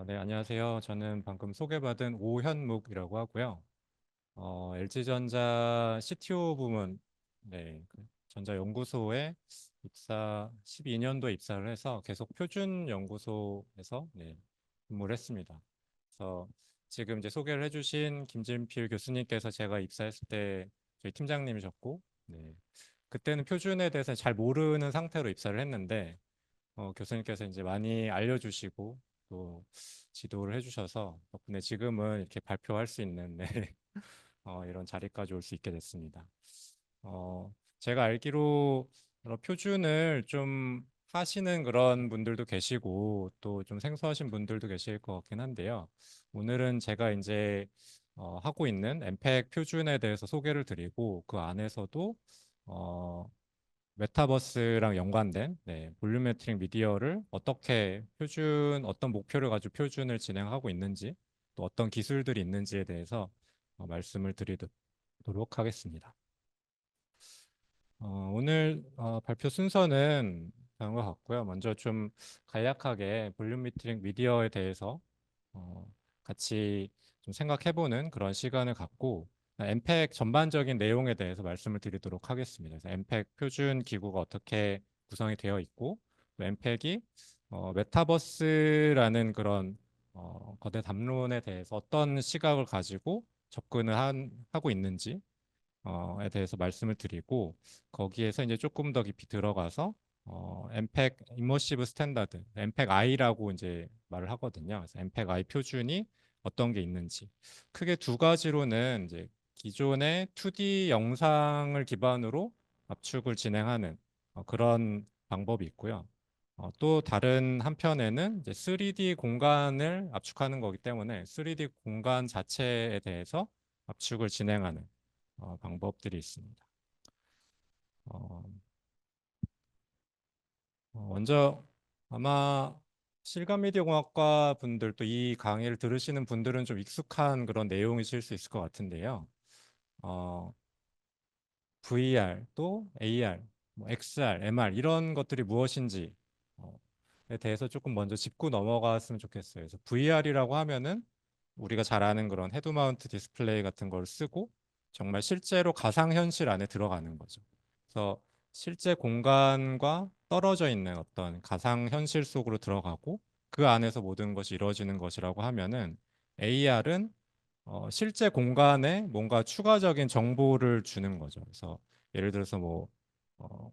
네, 안녕하세요. 저는 방금 소개받은 오현묵이라고 하고요. LG전자 CTO 부문, 그 전자연구소에 입사, 12년도에 입사를 해서 계속 표준연구소에서 근무를 했습니다. 그래서 지금 이제 소개를 해주신 김진필 교수님께서 제가 입사했을 때 저희 팀장님이셨고, 그때는 표준에 대해서 잘 모르는 상태로 입사를 했는데, 교수님께서 이제 많이 알려주시고 또 지도를 해주셔서 덕분에 지금은 이렇게 발표할 수 있는 이런 자리까지 올 수 있게 됐습니다. 제가 알기로 여러 표준을 좀 하시는 그런 분들도 계시고 또 좀 생소하신 분들도 계실 것 같긴 한데요. 오늘은 제가 이제 하고 있는 엠팩 표준에 대해서 소개를 드리고 그 안에서도 어, 메타버스랑 연관된 볼륨메트릭 미디어를 어떻게 어떤 목표를 가지고 표준을 진행하고 있는지, 또 어떤 기술들이 있는지에 대해서 말씀을 드리도록 하겠습니다. 오늘 발표 순서는 다음과 같고요. 먼저 좀 간략하게 볼륨메트릭 미디어에 대해서 어, 같이 좀 생각해보는 그런 시간을 갖고 엠팩 전반적인 내용에 대해서 말씀을 드리도록 하겠습니다. 그래서 엠팩 표준 기구가 어떻게 구성이 되어 있고 또 엠팩이 메타버스라는 그런 거대 담론에 대해서 어떤 시각을 가지고 하고 있는지 에 대해서 말씀을 드리고 거기에서 이제 조금 더 깊이 들어가서 엠팩 임머시브 스탠다드, 엠팩 I라고 이제 말을 하거든요. 그래서 엠팩 I 표준이 어떤 게 있는지 크게 두 가지로는 이제 기존의 2D 영상을 기반으로 압축을 진행하는 그런 방법이 있고요. 또 다른 한편에는 이제 3D 공간을 압축하는 거기 때문에 3D 공간 자체에 대해서 압축을 진행하는 방법들이 있습니다. 어, 먼저 아마 실감미디어공학과 분들도 이 강의를 들으시는 분들은 좀 익숙한 그런 내용이실 수 있을 것 같은데요. 어, VR 또 AR, 뭐 XR, MR 이런 것들이 무엇인지 에 대해서 조금 먼저 짚고 넘어갔으면 좋겠어요. 그래서 VR이라고 하면은 우리가 잘 아는 그런 헤드마운트 디스플레이 같은 걸 쓰고 정말 실제로 가상현실 안에 들어가는 거죠. 그래서 실제 공간과 떨어져 있는 어떤 가상현실 속으로 들어가고 그 안에서 모든 것이 이루어지는 것이라고 하면은 AR은 실제 공간에 뭔가 추가적인 정보를 주는 거죠. 그래서 예를 들어서 뭐 어,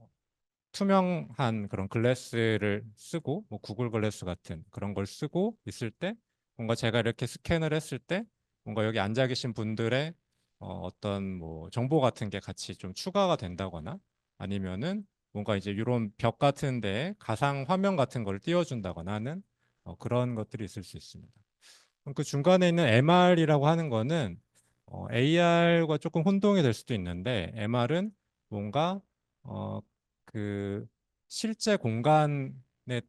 투명한 그런 글래스를 쓰고 뭐 구글 글래스 같은 그런 걸 쓰고 있을 때 뭔가 제가 이렇게 스캔을 했을 때 뭔가 여기 앉아 계신 분들의 어떤 뭐 정보 같은 게 같이 좀 추가가 된다거나 아니면은 뭔가 이제 이런 벽 같은 데에 가상 화면 같은 걸 띄워준다거나 하는 그런 것들이 있을 수 있습니다. 그럼 그 중간에 있는 MR이라고 하는 거는 AR과 조금 혼동이 될 수도 있는데 MR은 뭔가 어, 그 실제 공간에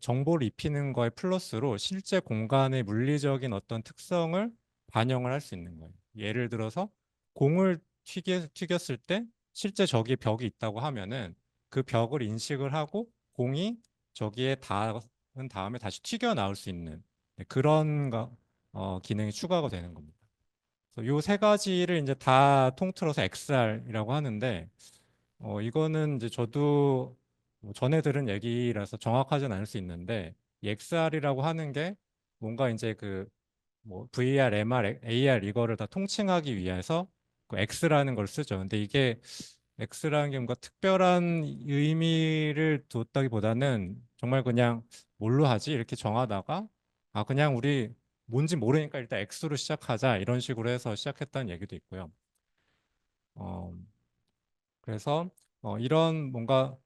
정보를 입히는 거에 플러스로 실제 공간의 물리적인 어떤 특성을 반영을 할 수 있는 거예요. 예를 들어서 공을 튀겼을 때 실제 저기 벽이 있다고 하면은 그 벽을 인식을 하고 공이 저기에 닿은 다음에 다시 튀겨 나올 수 있는 그런 기능이 추가가 되는 겁니다. 이 세 가지를 이제 다 통틀어서 XR이라고 하는데, 이거는 이제 저도 뭐 전에 들은 얘기라서 정확하진 않을 수 있는데, 이 XR이라고 하는 게 뭔가 이제 그 뭐 VR, MR, AR 이거를 다 통칭하기 위해서 그 X라는 걸 쓰죠. 근데 이게 X라는 게 뭔가 특별한 의미를 뒀다기보다는 정말 그냥 뭘로 하지? 이렇게 정하다가 그냥 우리 뭔지 모르니까 일단 X로 시작하자 이런 식으로 해서 시작했다는 얘기도 있고요. 어, 그래서 이런 뭔가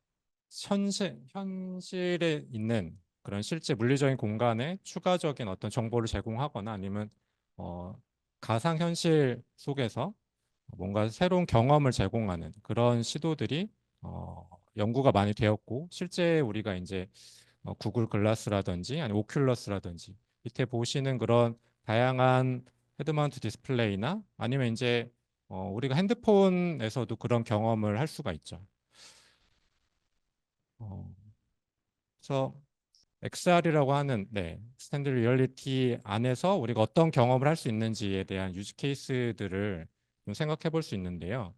현실에 있는 그런 실제 물리적인 공간에 추가적인 어떤 정보를 제공하거나 아니면 어, 가상현실 속에서 뭔가 새로운 경험을 제공하는 그런 시도들이 연구가 많이 되었고 실제 우리가 이제 구글 글라스라든지 아니 오큘러스라든지 밑에 보시는 그런 다양한 헤드마운트 디스플레이나 아니면 이제 우리가 핸드폰에서도 그런 경험을 할 수가 있죠. 어, 그래서 XR이라고 하는 스탠드 리얼리티 안에서 우리가 어떤 경험을 할 수 있는지에 대한 유즈 케이스들을 좀 생각해 볼 수 있는데요.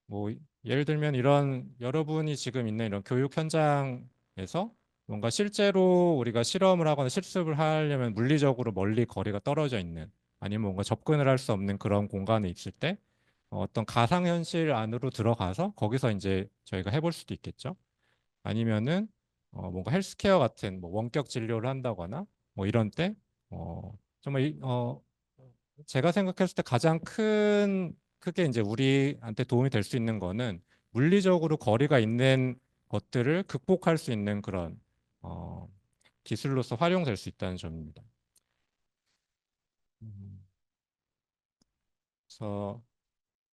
뭐 예를 들면 이런 여러분이 지금 있는 이런 교육 현장에서 뭔가 실제로 우리가 실험을 하거나 실습을 하려면 물리적으로 멀리 거리가 떨어져 있는 아니면 뭔가 접근을 할 수 없는 그런 공간에 있을 때 어떤 가상현실 안으로 들어가서 거기서 이제 저희가 해볼 수도 있겠죠. 아니면은 뭔가 헬스케어 같은 뭐 원격 진료를 한다거나 뭐 이런 때 정말 제가 생각했을 때 가장 크게 이제 우리한테 도움이 될 수 있는 거는 물리적으로 거리가 있는 것들을 극복할 수 있는 그런 어, 기술로서 활용될 수 있다는 점입니다. 음, 그래서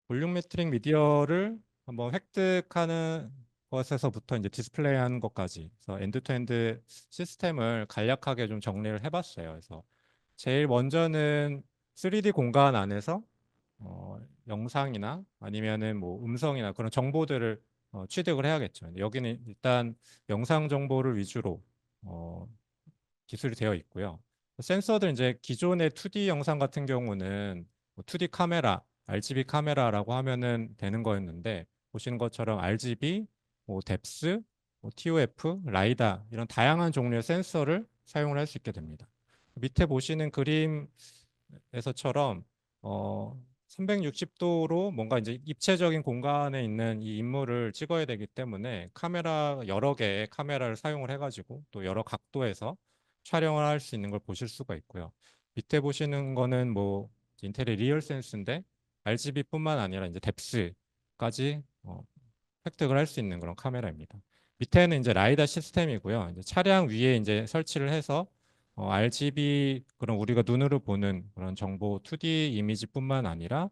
볼륨메트릭 미디어를 한번 획득하는 것에서부터 이제 디스플레이하는 것까지, 그래서 엔드투엔드 시스템을 간략하게 좀 정리를 해봤어요. 그래서 제일 먼저는 3D 공간 안에서 영상이나 아니면은 뭐 음성이나 그런 정보들을 취득을 해야겠죠. 여기는 일단 영상 정보를 위주로 어, 기술이 되어 있고요. 센서들 이제 기존의 2D 영상 같은 경우는 뭐 2D 카메라, RGB 카메라라고 하면은 되는 거였는데 보시는 것처럼 RGB, 뭐 뎁스, 뭐 TOF, 라이다 이런 다양한 종류의 센서를 사용을 할 수 있게 됩니다. 밑에 보시는 그림에서처럼 360도로 뭔가 이제 입체적인 공간에 있는 이 인물을 찍어야 되기 때문에 카메라 여러 개의 카메라를 사용을 해가지고 또 여러 각도에서 촬영을 할 수 있는 걸 보실 수가 있고요. 밑에 보시는 거는 뭐 인텔의 리얼 센스인데 RGB뿐만 아니라 이제 뎁스까지 획득을 할 수 있는 그런 카메라입니다. 밑에는 이제 라이다 시스템이고요. 이제 차량 위에 이제 설치를 해서 RGB 그런 우리가 눈으로 보는 그런 정보 2D 이미지뿐만 아니라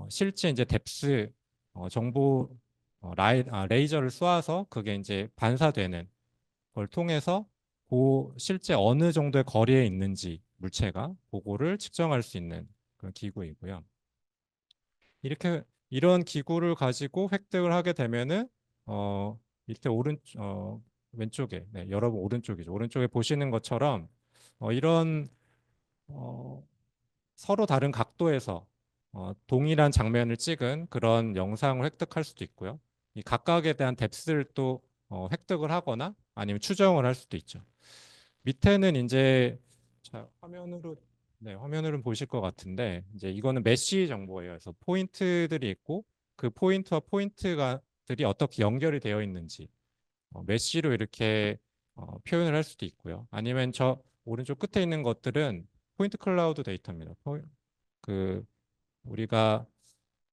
실제 이제 뎁스 정보 레이저를 쏘아서 그게 이제 반사되는 걸 통해서 실제 어느 정도의 거리에 있는지 물체가 그거를 측정할 수 있는 그런 기구이고요. 이렇게 이런 기구를 가지고 획득을 하게 되면은 밑에 왼쪽에 여러분 오른쪽이죠. 오른쪽에 보시는 것처럼 이런 어, 서로 다른 각도에서 동일한 장면을 찍은 그런 영상을 획득할 수도 있고요. 이 각각에 대한 뎁스를 또 획득을 하거나 아니면 추정을 할 수도 있죠. 밑에는 이제 자, 화면으로 보실 것 같은데 이제 이거는 메쉬 정보예요. 그래서 포인트들이 있고 그 포인트와 포인트가들이 어떻게 연결이 되어 있는지 메쉬로 이렇게 표현을 할 수도 있고요. 아니면 저 오른쪽 끝에 있는 것들은 포인트 클라우드 데이터입니다. 그 우리가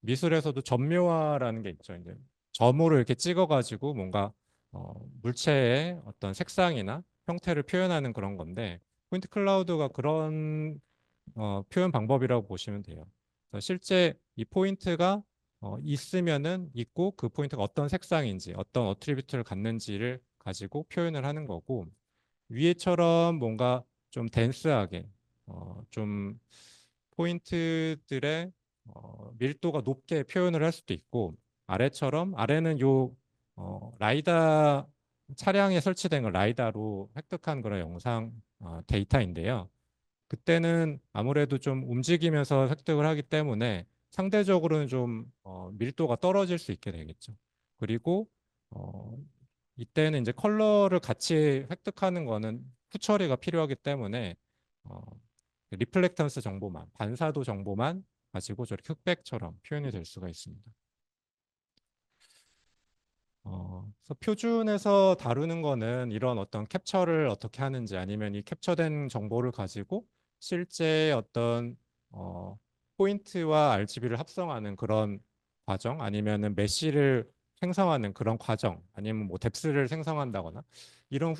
미술에서도 점묘화라는 게 있죠. 이제 점으로 이렇게 찍어가지고 뭔가 물체의 어떤 색상이나 형태를 표현하는 그런 건데 포인트 클라우드가 그런 표현 방법이라고 보시면 돼요. 그래서 실제 이 포인트가 있으면은 있고 그 포인트가 어떤 색상인지 어떤 어트리뷰트를 갖는지를 가지고 표현을 하는 거고 위에처럼 뭔가 좀 댄스하게 좀 포인트들의 밀도가 높게 표현을 할 수도 있고 아래처럼 아래는 요 라이다 차량에 설치된 걸 라이다로 획득한 그런 영상 데이터인데요. 그때는 아무래도 좀 움직이면서 획득을 하기 때문에 상대적으로는 좀 밀도가 떨어질 수 있게 되겠죠. 그리고 어, 이때는 이제 컬러를 같이 획득하는 거는 후처리가 필요하기 때문에 어, 리플렉턴스 정보만, 반사도 정보만 가지고 저렇게 흑백처럼 표현이 될 수가 있습니다. 그래서 표준에서 다루는 거는 이런 어떤 캡처를 어떻게 하는지 아니면 이 캡처된 정보를 가지고 실제 어떤 어, 포인트와 RGB를 합성하는 그런 과정 아니면은 메쉬를 생성하는 그런 과정 아니면 뭐 뎁스를 생성한다거나 이런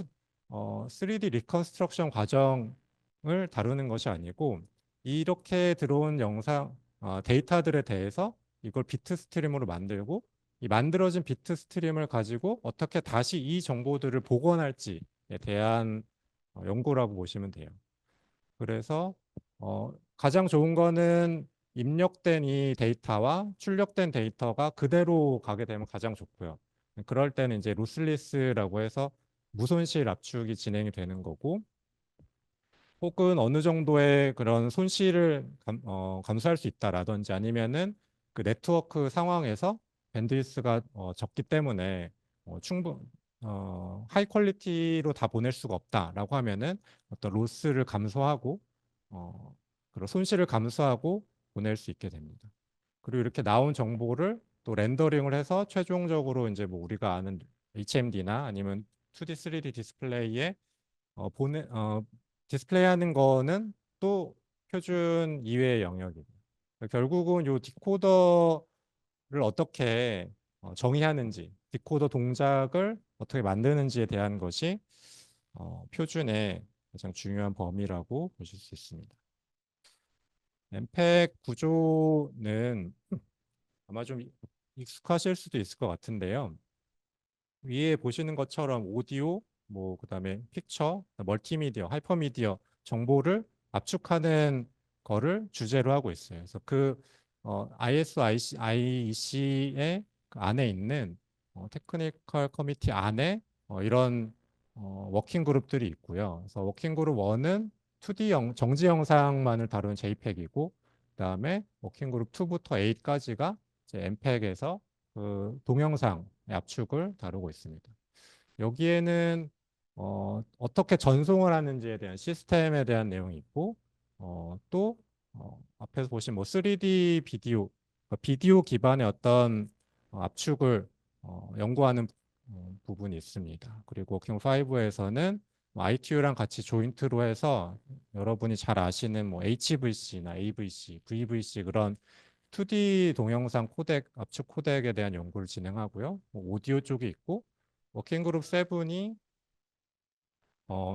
3D 리컨스트럭션 과정을 다루는 것이 아니고 이렇게 들어온 영상 데이터들에 대해서 이걸 비트 스트림으로 만들고 이 만들어진 비트 스트림을 가지고 어떻게 다시 이 정보들을 복원할지에 대한 연구라고 보시면 돼요. 그래서 가장 좋은 거는 입력된 이 데이터와 출력된 데이터가 그대로 가게 되면 가장 좋고요. 그럴 때는 이제 로스리스라고 해서 무손실 압축이 진행이 되는 거고, 혹은 어느 정도의 그런 손실을 감수할 수 있다라든지 아니면은 그 네트워크 상황에서 밴드위스가 적기 때문에 하이 퀄리티로 다 보낼 수가 없다라고 하면은 어떤 로스를 감소하고 어, 그런 손실을 감수하고 보낼 수 있게 됩니다. 그리고 이렇게 나온 정보를 또 렌더링을 해서 최종적으로 이제 뭐 우리가 아는 HMD나 아니면 2D, 3D 디스플레이에 보내 디스플레이하는 거는 또 표준 이외의 영역이고 결국은 요 디코더를 어떻게 정의하는지, 디코더 동작을 어떻게 만드는지에 대한 것이 표준의 가장 중요한 범위라고 보실 수 있습니다. 엠팩 구조는 아마 좀 익숙하실 수도 있을 것 같은데요. 위에 보시는 것처럼 오디오, 뭐 그다음에 픽처, 멀티미디어, 하이퍼미디어 정보를 압축하는 거를 주제로 하고 있어요. 그래서 그 ISO, IEC의 그 안에 있는 테크니컬 커미티 안에 이런 워킹 그룹들이 있고요. 그래서 워킹 그룹 1은 2D 정지 영상만을 다루는 JPEG이고, 그다음에 워킹 그룹 2부터 8까지가 MPEG에서 그 동영상 압축을 다루고 있습니다. 여기에는 떻게 전송을 하는지에 대한 시스템에 대한 내용이 있고 또 앞에서 보신 뭐 3D 비디오, 비디오 기반의 어떤 압축을 연구하는 부분이 있습니다. 그리고 워킹 5에서는 ITU랑 같이 조인트로 해서 여러분이 잘 아시는 뭐 HVC나 AVC, VVC 그런 2D 동영상 코덱, 압축 코덱에 대한 연구를 진행하고요. 뭐 오디오 쪽이 있고, 워킹그룹 7이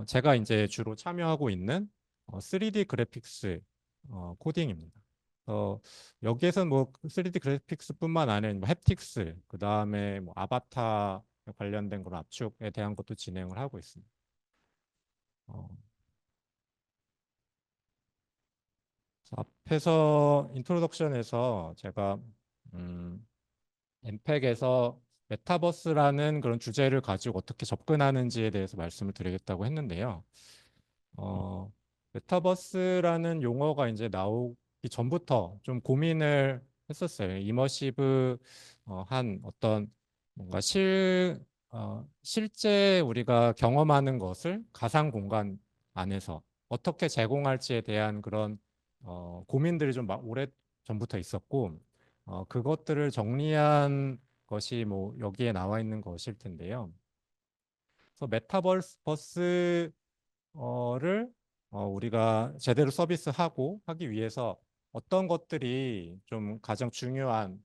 제가 이제 주로 참여하고 있는 3D 그래픽스 코딩입니다. 여기에서는 뭐 3D 그래픽스뿐만 아니라 뭐 햅틱스, 그 다음에 뭐 아바타 관련된 그런 압축에 대한 것도 진행을 하고 있습니다. 어, 앞에서 인트로덕션에서 제가 음, 엠팩에서 메타버스라는 그런 주제를 가지고 어떻게 접근하는지에 대해서 말씀을 드리겠다고 했는데요. 어, 메타버스라는 용어가 이제 나오기 전부터 좀 고민을 했었어요. 이머시브 한 어떤 뭔가 실제 우리가 경험하는 것을 가상 공간 안에서 어떻게 제공할지에 대한 그런 고민들이 좀 오래 전부터 있었고 그것들을 정리한 것이 뭐 여기에 나와 있는 것일 텐데요. 그래서 메타버스 를 우리가 제대로 서비스하고 하기 위해서 어떤 것들이 좀 가장 중요한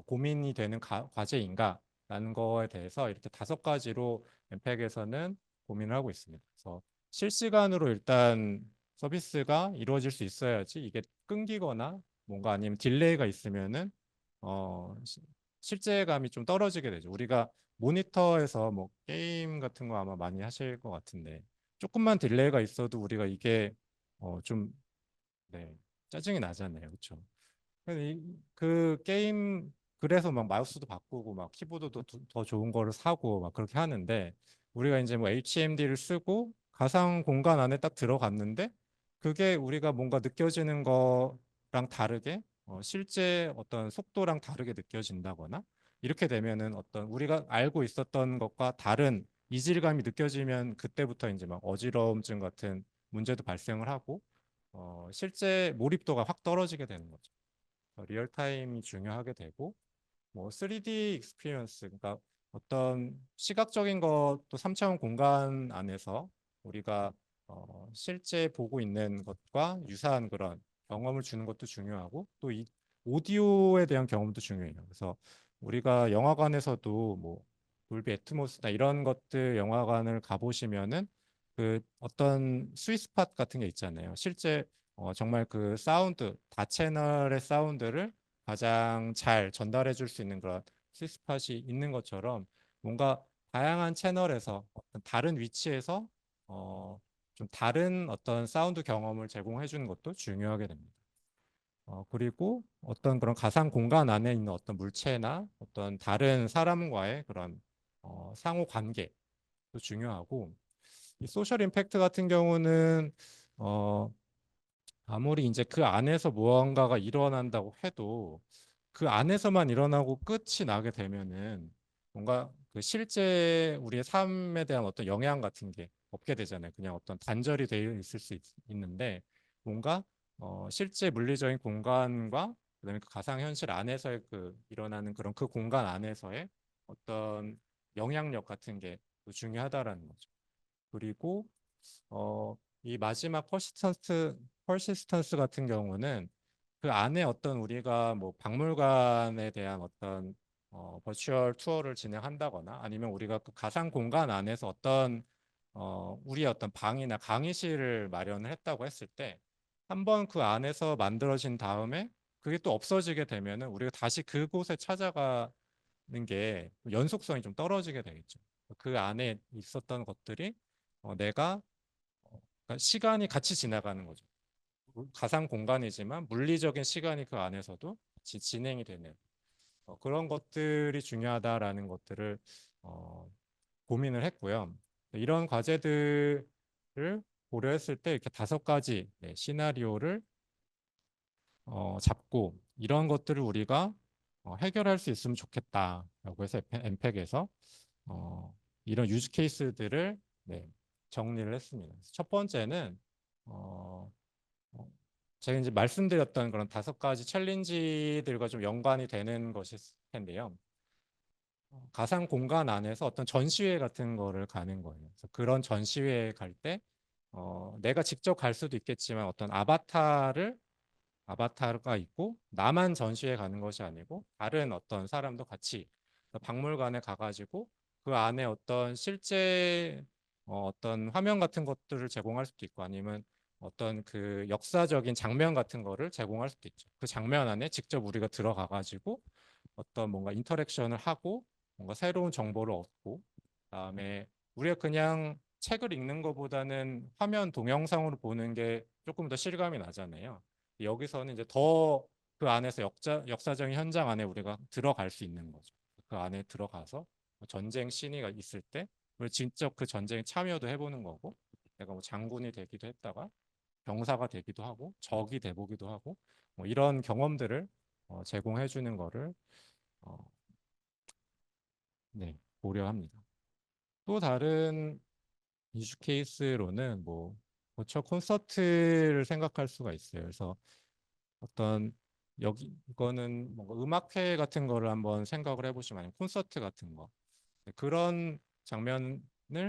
고민이 되는 과제인가라는 거에 대해서 이렇게 5가지로 엠팩에서는 고민을 하고 있습니다. 그래서 실시간으로 일단 서비스가 이루어질 수 있어야지 이게 끊기거나 뭔가 아니면 딜레이가 있으면은 실제감이 좀 떨어지게 되죠. 우리가 모니터에서 뭐 게임 같은 거 아마 많이 하실 것 같은데 조금만 딜레이가 있어도 우리가 이게 좀 네, 짜증이 나잖아요. 그렇죠? 그 게임 그래서 막 마우스도 바꾸고 막 키보드도 더 좋은 거를 사고 막 그렇게 하는데 우리가 이제 뭐 HMD를 쓰고 가상 공간 안에 딱 들어갔는데 그게 우리가 뭔가 느껴지는 거랑 다르게 실제 어떤 속도랑 다르게 느껴진다거나 이렇게 되면은 어떤 우리가 알고 있었던 것과 다른 이질감이 느껴지면 그때부터 이제 막 어지러움증 같은 문제도 발생을 하고 실제 몰입도가 확 떨어지게 되는 거죠. 리얼타임이 중요하게 되고 뭐 3D 익스피리언스 그러니까 어떤 시각적인 것도 3차원 공간 안에서 우리가 실제 보고 있는 것과 유사한 그런 경험을 주는 것도 중요하고 또 이 오디오에 대한 경험도 중요해요. 그래서 우리가 영화관에서도 뭐 돌비 애트모스나 이런 것들 영화관을 가보시면은 그 어떤 스윗스팟 같은 게 있잖아요. 실제 정말 그 사운드, 다채널의 사운드를 가장 잘 전달해 줄 수 있는 그런 스윗스팟이 있는 것처럼 뭔가 다양한 채널에서 어떤 다른 위치에서 좀 다른 어떤 사운드 경험을 제공해 주는 것도 중요하게 됩니다. 그리고 어떤 그런 가상 공간 안에 있는 어떤 물체나 어떤 다른 사람과의 그런 상호 관계 중요하고, 이 소셜 임팩트 같은 경우는 어, 아무리 이제 그 안에서 무언가가 일어난다고 해도 그 안에서만 일어나고 끝이 나게 되면은 뭔가 그 실제 우리의 삶에 대한 어떤 영향 같은 게 없게 되잖아요. 그냥 어떤 단절이 되어 있을 수 있는데 뭔가 실제 물리적인 공간과 그다음에 그 가상현실 안에서의 그 일어나는 그런 그 공간 안에서의 어떤 영향력 같은 게 중요하다라는 거죠. 그리고 이 마지막 퍼시스턴스 같은 경우는 그 안에 어떤 우리가 뭐 박물관에 대한 어떤 버추얼 투어를 진행한다거나 아니면 우리가 그 가상 공간 안에서 어떤 우리의 어떤 방이나 강의실을 마련을 했다고 했을 때 한 번 그 안에서 만들어진 다음에 그게 또 없어지게 되면은 우리가 다시 그곳에 찾아가는 게 연속성이 좀 떨어지게 되겠죠. 그 안에 있었던 것들이 내가 그러니까 시간이 같이 지나가는 거죠. 가상 공간이지만 물리적인 시간이 그 안에서도 같이 진행이 되는 그런 것들이 중요하다라는 것들을 어, 고민을 했고요. 이런 과제들을 고려했을 때 이렇게 5가지 시나리오를 잡고 이런 것들을 우리가 해결할 수 있으면 좋겠다라고 해서 엠팩에서 이런 유즈 케이스들을 정리를 했습니다. 첫 번째는 어, 어, 제가 이제 말씀드렸던 그런 5가지 챌린지들과 좀 연관이 되는 것일 텐데요. 가상 공간 안에서 어떤 전시회 같은 거를 가는 거예요. 그래서 그런 전시회에 갈 때, 내가 직접 갈 수도 있겠지만 어떤 아바타가 있고 나만 전시회 가는 것이 아니고 다른 어떤 사람도 같이 박물관에 가가지고 그 안에 어떤 실제 어떤 화면 같은 것들을 제공할 수도 있고 아니면 어떤 그 역사적인 장면 같은 거를 제공할 수도 있죠. 그 장면 안에 직접 우리가 들어가가지고 어떤 뭔가 인터랙션을 하고 뭔가 새로운 정보를 얻고 그다음에 우리가 그냥 책을 읽는 것보다는 화면 동영상으로 보는 게 조금 더 실감이 나잖아요. 여기서는 이제 더 그 안에서 역사적인 현장 안에 우리가 들어갈 수 있는 거죠. 그 안에 들어가서 전쟁 씬이 있을 때 우리 직접 그 전쟁에 참여도 해보는 거고 내가 뭐 장군이 되기도 했다가 병사가 되기도 하고 적이 돼보기도 하고 뭐 이런 경험들을 제공해 주는 거를 어, 고려합니다. 또 다른 이슈 케이스로는 뭐 버추얼 콘서트를 생각할 수가 있어요. 그래서 어떤 여기 이거는 뭔가 음악회 같은 거를 한번 생각을 해보시면 아니면 콘서트 같은 거 그런 장면을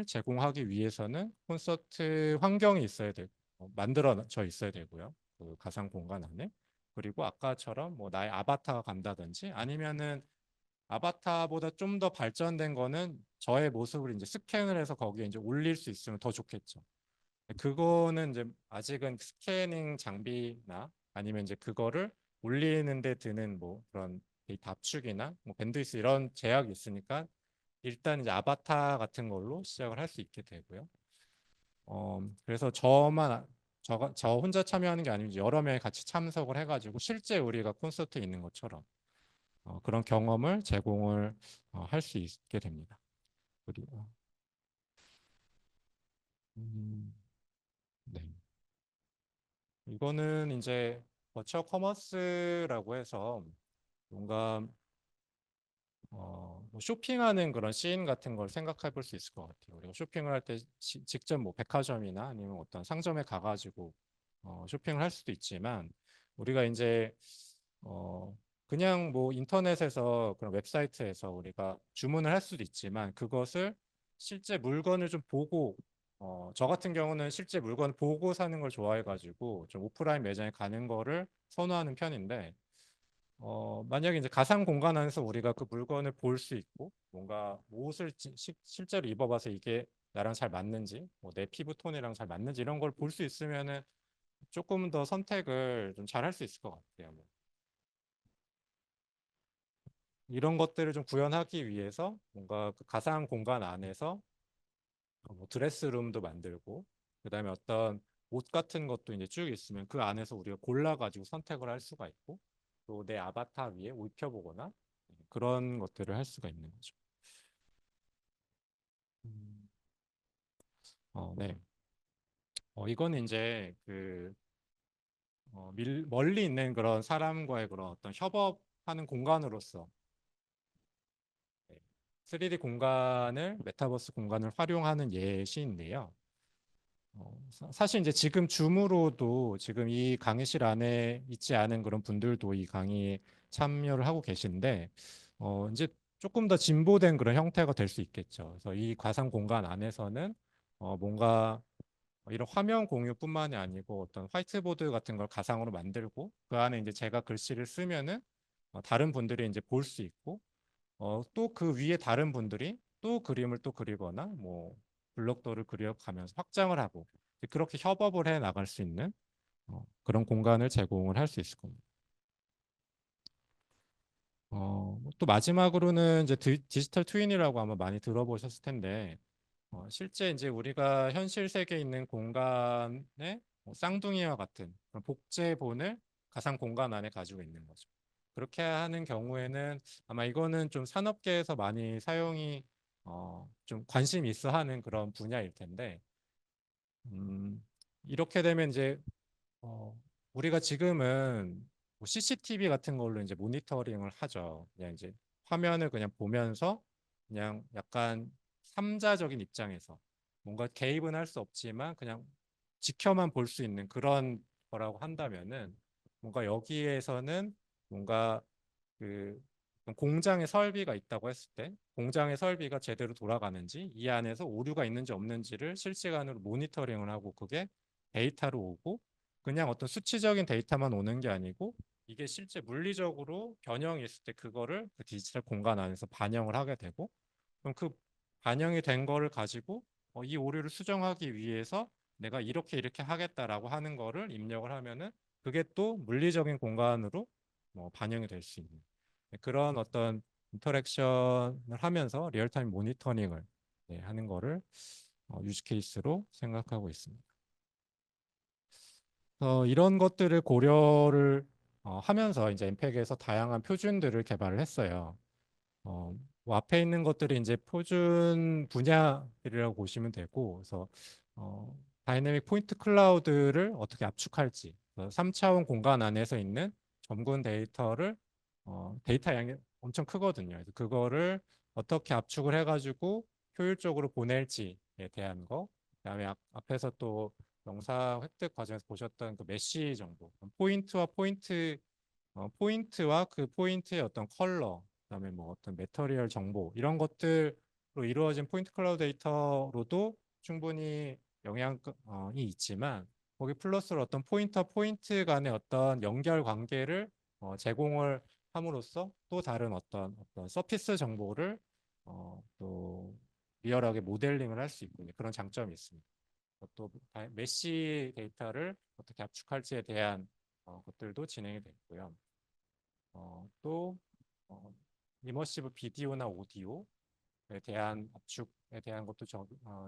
제공하기 위해서는 콘서트 환경이 있어야 되고 만들어져 있어야 되고요. 그 가상 공간 안에 그리고 아까처럼 뭐 나의 아바타가 간다든지 아니면은 아바타보다 좀 더 발전된 거는 저의 모습을 이제 스캔을 해서 거기에 이제 올릴 수 있으면 더 좋겠죠. 그거는 이제 아직은 스캐닝 장비나 아니면 이제 그거를 올리는 데 드는 뭐 그런 데이터 압축이나 뭐 밴드위스 이런 제약이 있으니까 일단 이제 아바타 같은 걸로 시작을 할 수 있게 되고요. 그래서 저 혼자 참여하는 게 아니고 여러 명이 같이 참석을 해가지고 실제 우리가 콘서트에 있는 것처럼 그런 경험을 제공을 할 수 있게 됩니다. 그리고 음, 네. 이거는 이제 버추얼 커머스라고 해서 뭔가 뭐 쇼핑하는 그런 씬 같은 걸 생각해 볼 수 있을 것 같아요. 우리가 쇼핑을 할 때 직접 뭐 백화점이나 아니면 어떤 상점에 가가지고 쇼핑을 할 수도 있지만 우리가 이제 어, 그냥 뭐 인터넷에서 그런 웹사이트에서 우리가 주문을 할 수도 있지만 그것을 실제 물건을 좀 보고 저 같은 경우는 실제 물건을 보고 사는 걸 좋아해가지고 좀 오프라인 매장에 가는 거를 선호하는 편인데 만약에 이제 가상 공간 안에서 우리가 그 물건을 볼 수 있고 뭔가 옷을 실제로 입어봐서 이게 나랑 잘 맞는지 뭐 내 피부 톤이랑 잘 맞는지 이런 걸 볼 수 있으면은 조금 더 선택을 좀 잘 할 수 있을 것 같아요. 뭐. 이런 것들을 좀 구현하기 위해서 뭔가 그 가상 공간 안에서 뭐 드레스룸도 만들고 그다음에 어떤 옷 같은 것도 이제 쭉 있으면 그 안에서 우리가 골라가지고 선택을 할 수가 있고 또 내 아바타 위에 옷 입혀보거나 그런 것들을 할 수가 있는 거죠. 음. 네. 이거는 이제 멀리 있는 그런 사람과의 그런 어떤 협업하는 공간으로서 네, 3D 공간을 메타버스 공간을 활용하는 예시인데요. 사실 이제 지금 줌으로도 지금 이 강의실 안에 있지 않은 그런 분들도 이 강의에 참여를 하고 계신데 이제 조금 더 진보된 그런 형태가 될 수 있겠죠. 그래서 이 가상 공간 안에서는 뭔가 이런 화면 공유뿐만이 아니고 어떤 화이트보드 같은 걸 가상으로 만들고 그 안에 이제 제가 글씨를 쓰면은 다른 분들이 이제 볼 수 있고 또 그 위에 다른 분들이 또 그림을 또 그리거나 뭐 블록도를 그려가면서 확장을 하고 그렇게 협업을 해 나갈 수 있는 그런 공간을 제공을 할 수 있을 겁니다. 또 마지막으로는 이제 디지털 트윈이라고 아마 많이 들어보셨을 텐데 실제 이제 우리가 현실 세계에 있는 공간에 쌍둥이와 같은 그런 복제본을 가상 공간 안에 가지고 있는 거죠. 그렇게 하는 경우에는 아마 이거는 좀 산업계에서 많이 사용이 좀 관심 있어 하는 그런 분야일 텐데 이렇게 되면 이제 어, 우리가 지금은 뭐 CCTV 같은 걸로 이제 모니터링을 하죠. 그냥 이제 화면을 그냥 보면서 그냥 약간 삼자적인 입장에서 뭔가 개입은 할 수 없지만 그냥 지켜만 볼 수 있는 그런 거라고 한다면은 뭔가 여기에서는 뭔가 그 공장의 설비가 있다고 했을 때 공장의 설비가 제대로 돌아가는지 이 안에서 오류가 있는지 없는지를 실시간으로 모니터링을 하고 그게 데이터로 오고 그냥 어떤 수치적인 데이터만 오는 게 아니고 이게 실제 물리적으로 변형이 있을 때 그거를 그 디지털 공간 안에서 반영을 하게 되고 그럼 그 반영이 된 거를 가지고 이 오류를 수정하기 위해서 내가 이렇게 하겠다라고 하는 거를 입력을 하면은 그게 또 물리적인 공간으로 반영이 될 수 있는 그런 어떤 인터랙션을 하면서 리얼타임 모니터링을 하는 거를 유즈 케이스로 생각하고 있습니다. 이런 것들을 고려를 하면서 이제 엠팩에서 다양한 표준들을 개발을 했어요. 뭐 앞에 있는 것들이 이제 표준 분야들이라고 보시면 되고, 그래서 다이내믹 포인트 클라우드를 어떻게 압축할지, 3차원 공간 안에서 있는 점군 데이터를 데이터 양이 엄청 크거든요. 그래서 그거를 어떻게 압축을 해가지고 효율적으로 보낼지에 대한 거, 그다음에 앞에서 또 영상 획득 과정에서 보셨던 그 메시 정보, 포인트와 그 포인트의 어떤 컬러, 그다음에 뭐 어떤 매터리얼 정보 이런 것들로 이루어진 포인트 클라우드 데이터로도 충분히 영향이 있지만 거기 플러스로 어떤 포인트와 포인트 간의 어떤 연결 관계를 제공을 함으로써 또 다른 어떤 서피스 정보를 또 리얼하게 모델링을 할 수 있고 그런 장점이 있습니다. 또 메시 데이터를 어떻게 압축할지에 대한 것들도 진행이 됐고요. 또 이머시브 비디오나 오디오에 대한 압축에 대한 것도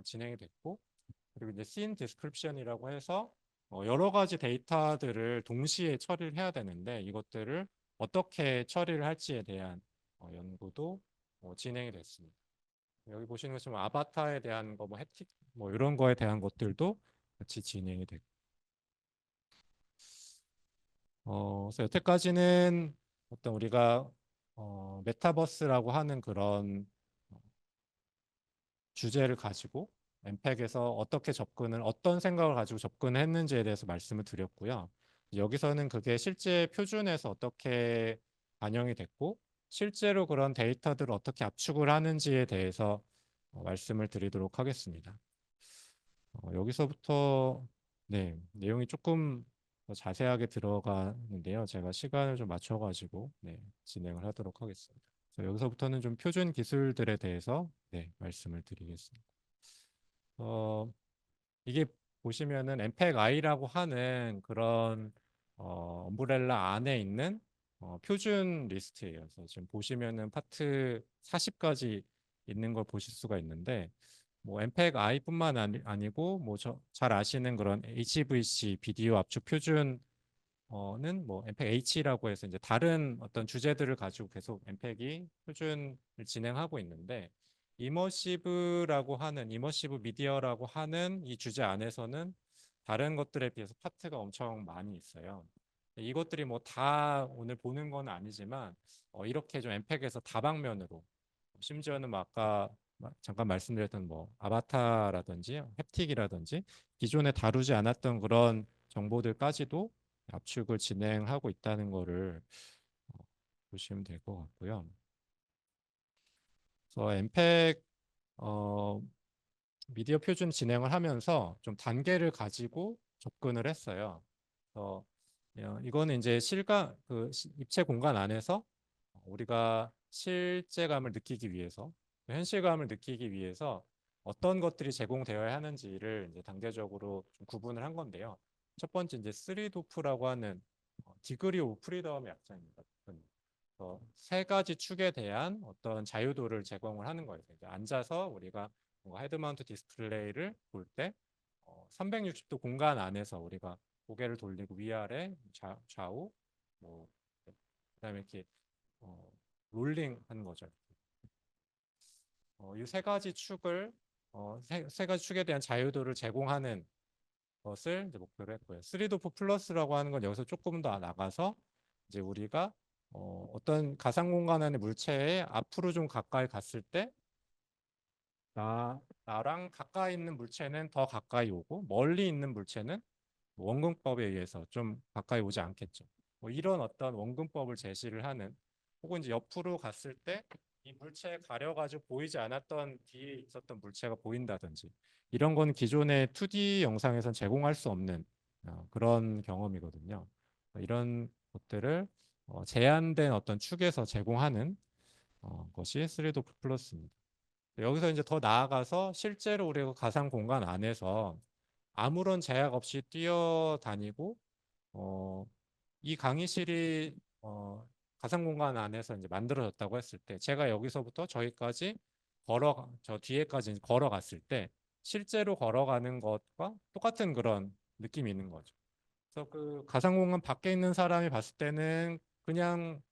진행이 됐고 그리고 이제 씬 디스크립션이라고 해서 여러 가지 데이터들을 동시에 처리를 해야 되는데 이것들을 어떻게 처리를 할지에 대한 연구도 진행이 됐습니다. 여기 보시는 것처럼 아바타에 대한 거, 뭐 혜택, 뭐 이런 거에 대한 것들도 같이 진행이 됐고 그래서 여태까지는 어떤 우리가 메타버스라고 하는 그런 주제를 가지고 엠팩에서 어떻게 접근을 어떤 생각을 가지고 접근했는지에 대해서 말씀을 드렸고요. 여기서는 그게 실제 표준에서 어떻게 반영이 됐고 실제로 그런 데이터들을 어떻게 압축을 하는지에 대해서 말씀을 드리도록 하겠습니다. 여기서부터 네, 내용이 조금 더 자세하게 들어가는데요. 제가 시간을 좀 맞춰가지고 진행을 하도록 하겠습니다. 그래서 여기서부터는 좀 표준 기술들에 대해서 말씀을 드리겠습니다. 어, 이게 보시면은 엠팩 I라고 하는 그런 엄브렐라 안에 있는 표준 리스트예요. 그래서 지금 보시면은 파트 40까지 있는 걸 보실 수가 있는데 뭐 엠팩 I뿐만 아니고 뭐 잘 아시는 그런 HVC 비디오 압축 표준 는 엠팩 H라고 해서 이제 다른 어떤 주제들을 가지고 계속 엠팩이 표준을 진행하고 있는데 이머시브 미디어라고 하는 이 주제 안에서는 다른 것들에 비해서 파트가 엄청 많이 있어요. 이것들이 뭐 다 오늘 보는 건 아니지만 이렇게 좀 엠팩에서 다방면으로 심지어는 뭐 아까 잠깐 말씀드렸던 뭐 아바타라든지 햅틱이라든지 기존에 다루지 않았던 그런 정보들까지도 압축을 진행하고 있다는 거를 어, 보시면 될 것 같고요. 그래서 엠팩 어, 미디어 표준 진행을 하면서 좀 단계를 가지고 접근을 했어요. 그래서 이거는 이제 입체 공간 안에서 우리가 실제감을 느끼기 위해서, 현실감을 느끼기 위해서 어떤 것들이 제공되어야 하는지를 이제 단계적으로 좀 구분을 한 건데요. 첫 번째 이제 3도프라고 하는 디그리 오브 프리덤의 약자입니다. 세 가지 축에 대한 어떤 자유도를 제공을 하는 거예요. 이제 앉아서 우리가 헤드마운트 디스플레이를 볼 때 360도 공간 안에서 우리가 고개를 돌리고 위아래 좌우 뭐 그다음에 이렇게 어, 롤링 하는 거죠. 이 세 가지 축을 세 가지 축에 대한 자유도를 제공하는 것을 이제 목표로 했고요. 3도프 플러스라고 하는 건 여기서 조금 더 나가서 이제 우리가 어떤 가상 공간 안의 물체에 앞으로 좀 가까이 갔을 때 나랑 가까이 있는 물체는 더 가까이 오고 멀리 있는 물체는 원근법에 의해서 좀 가까이 오지 않겠죠. 뭐 이런 어떤 원근법을 제시를 하는 혹은 이제 옆으로 갔을 때 이 물체에 가려가지고 보이지 않았던 뒤에 있었던 물체가 보인다든지 이런 건 기존의 2D 영상에선 제공할 수 없는 그런 경험이거든요. 이런 것들을 제한된 어떤 축에서 제공하는 것이 3D 플러스입니다. 여기서 이제 더 나아가서 실제로 우리가 가상 공간 안에서 아무런 제약 없이 뛰어다니고 어, 이 강의실이 가상 공간 안에서 이제 만들어졌다고 했을 때 제가 여기서부터 저기까지 저 뒤에까지 걸어갔을 때 실제로 걸어가는 것과 똑같은 그런 느낌이 있는 거죠. 그래서 그 가상 공간 밖에 있는 사람이 봤을 때는 그냥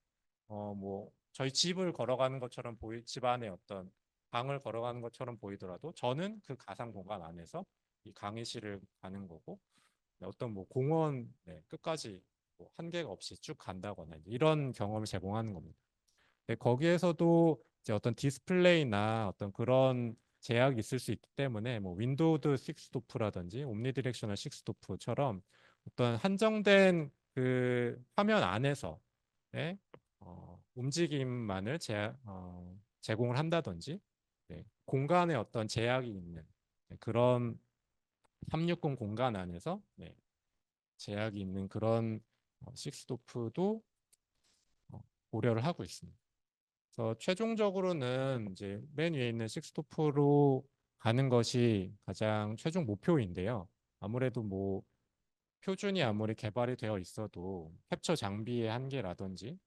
뭐 저희 집을 걸어가는 것처럼 집 안에 어떤 방을 걸어가는 것처럼 보이더라도 저는 그 가상 공간 안에서 이 강의실을 가는 거고 어떤 뭐 공원 끝까지 뭐 한계가 없이 쭉 간다거나 이런 경험을 제공하는 겁니다. 거기에서도 이제 어떤 디스플레이나 어떤 그런 제약이 있을 수 있기 때문에 뭐 윈도우드 6도프라든지 옴니디렉셔널 6도프처럼 어떤 한정된 그 화면 안에서 움직임만을 제공을 한다든지 공간에 어떤 제약이 있는 그런 360 공간 안에서 제약이 있는 그런 식스도프도 고려를 하고 있습니다. 그래서 최종적으로는 이제 맨 위에 있는 식스도프로 가는 것이 가장 최종 목표인데요. 아무래도 뭐 표준이 아무리 개발이 되어 있어도 캡처 장비의 한계라든지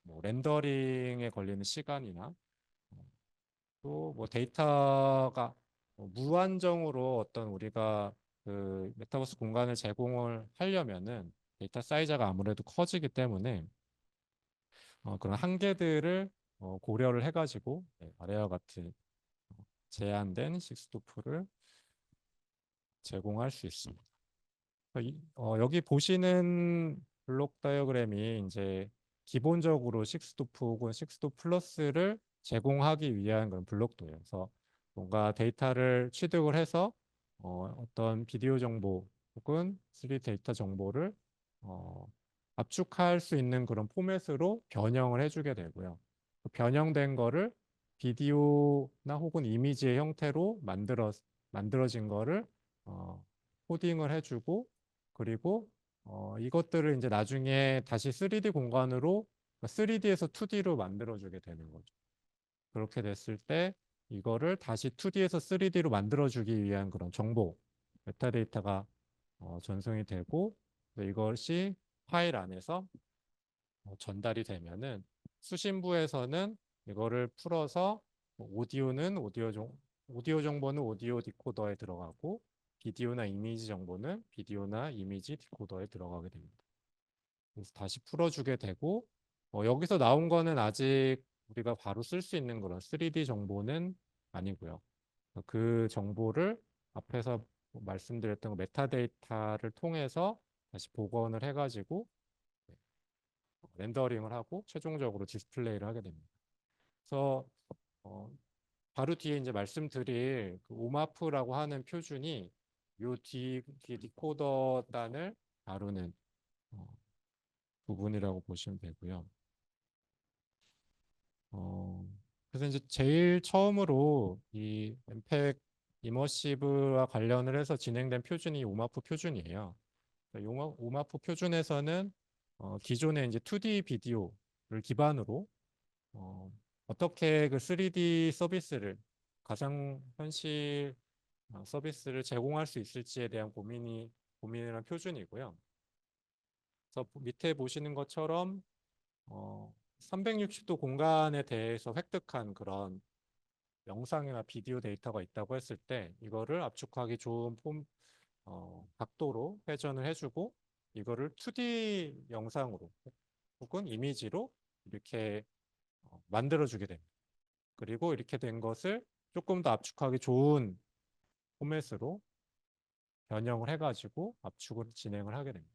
뭐 렌더링에 걸리는 시간이나 또 뭐 데이터가 무한정으로 어떤 우리가 그 메타버스 공간을 제공을 하려면은 데이터 사이즈가 아무래도 커지기 때문에 그런 한계들을 고려를 해가지고 아래와 같은 제한된 식스도프를 제공할 수 있습니다. 여기 보시는 블록 다이어그램이 이제 기본적으로 식스도프 혹은 식스도 플러스를 제공하기 위한 그런 블록도예요. 그래서 뭔가 데이터를 취득을 해서 어떤 비디오 정보 혹은 3D 데이터 정보를 어, 압축할 수 있는 그런 포맷으로 변형을 해주게 되고요. 그 변형된 거를 비디오나 혹은 이미지의 형태로 만들어진 거를 코딩을 해주고 그리고 이것들을 이제 나중에 다시 3D 공간으로 3D에서 2D로 만들어주게 되는 거죠. 그렇게 됐을 때 이거를 다시 2D에서 3D로 만들어주기 위한 그런 정보, 메타데이터가 전송이 되고 이것이 파일 안에서 전달이 되면은 수신부에서는 이거를 풀어서 오디오 정보는 오디오 디코더에 들어가고 비디오나 이미지 정보는 비디오나 이미지 디코더에 들어가게 됩니다. 그래서 다시 풀어주게 되고 여기서 나온 거는 아직 우리가 바로 쓸 수 있는 그런 3D 정보는 아니고요. 그 정보를 앞에서 말씀드렸던 그 메타데이터를 통해서 다시 복원을 해가지고 렌더링을 하고 최종적으로 디스플레이를 하게 됩니다. 그래서 어, 바로 뒤에 이제 말씀드릴 그 오마프라고 하는 표준이 요 디코더 단을 다루는 어, 부분이라고 보시면 되고요. 어, 그래서 이제 제일 처음으로 이 엠팩 이머시브와 관련을 해서 진행된 표준이 오마프 표준이에요. 오마프 표준에서는 기존의 이제 2D 비디오를 기반으로 어, 어떻게 그 3D 서비스를 가상 현실 서비스를 제공할 수 있을지에 대한 고민을 한 표준이고요. 그래서 밑에 보시는 것처럼 360도 공간에 대해서 획득한 그런 영상이나 비디오 데이터가 있다고 했을 때 이거를 압축하기 좋은 각도로 회전을 해주고 이거를 2D 영상으로 혹은 이미지로 이렇게 만들어주게 됩니다. 그리고 이렇게 된 것을 조금 더 압축하기 좋은 포맷으로 변형을 해가지고 압축을 진행을 하게 됩니다.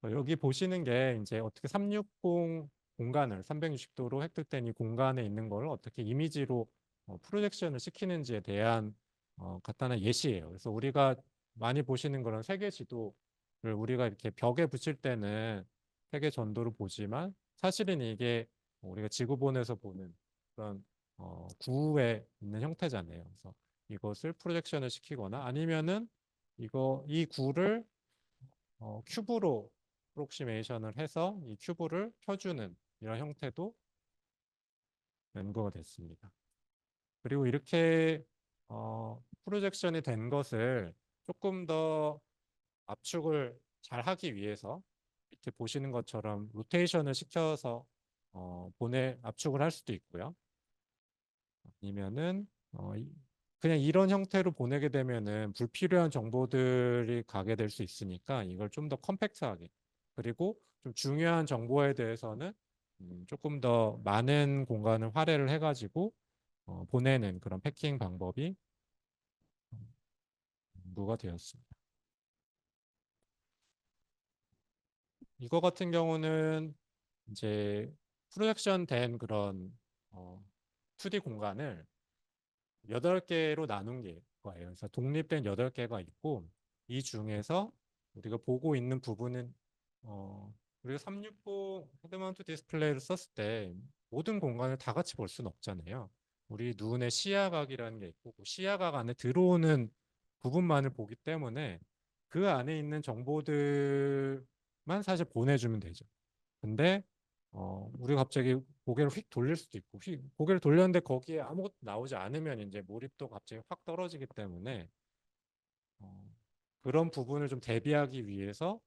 여기 보시는 게 이제 어떻게 360 공간을 360도로 획득된 이 공간에 있는 걸 어떻게 이미지로 프로젝션을 시키는지에 대한 간단한 예시예요. 그래서 우리가 많이 보시는 그런 세계 지도를 우리가 이렇게 벽에 붙일 때는 세계 전도를 보지만 사실은 이게 우리가 지구본에서 보는 그런 구에 있는 형태잖아요. 그래서 이것을 프로젝션을 시키거나 아니면은 이 구를 큐브로 프록시메이션을 해서 이 큐브를 펴주는 이런 형태도 연구가 됐습니다. 그리고 이렇게 프로젝션이 된 것을 조금 더 압축을 잘 하기 위해서 밑에 보시는 것처럼 로테이션을 시켜서 압축을 할 수도 있고요. 아니면은 그냥 이런 형태로 보내게 되면은 불필요한 정보들이 가게 될 수 있으니까 이걸 좀 더 컴팩트하게 그리고 좀 중요한 정보에 대해서는 조금 더 많은 공간을 할애를 해가지고 보내는 그런 패킹 방법이 연구가 되었습니다. 이거 같은 경우는 이제 프로젝션 된 그런 2D 공간을 8개로 나눈 게 거예요. 그래서 독립된 8개가 있고 이 중에서 우리가 보고 있는 부분은 우리가 360 헤드마운트 디스플레이를 썼을 때 모든 공간을 다 같이 볼 수는 없잖아요. 우리 눈의 시야각이라는 게 있고 그 시야각 안에 들어오는 부분만을 보기 때문에 그 안에 있는 정보들만 사실 보내주면 되죠. 근데 우리가 갑자기 고개를 휙 돌릴 수도 있고 고개를 돌렸는데 거기에 아무것도 나오지 않으면 이제 몰입도 갑자기 확 떨어지기 때문에 어, 그런 부분을 좀 대비하기 위해서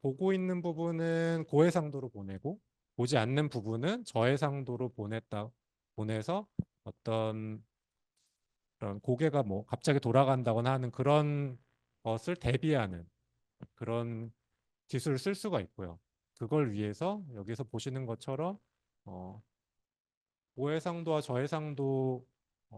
보고 있는 부분은 고해상도로 보내고 보지 않는 부분은 저해상도로 보내서 어떤 그런 고개가 뭐 갑자기 돌아간다거나 하는 그런 것을 대비하는 그런 기술을 쓸 수가 있고요. 그걸 위해서 여기서 보시는 것처럼 어, 고해상도와 저해상도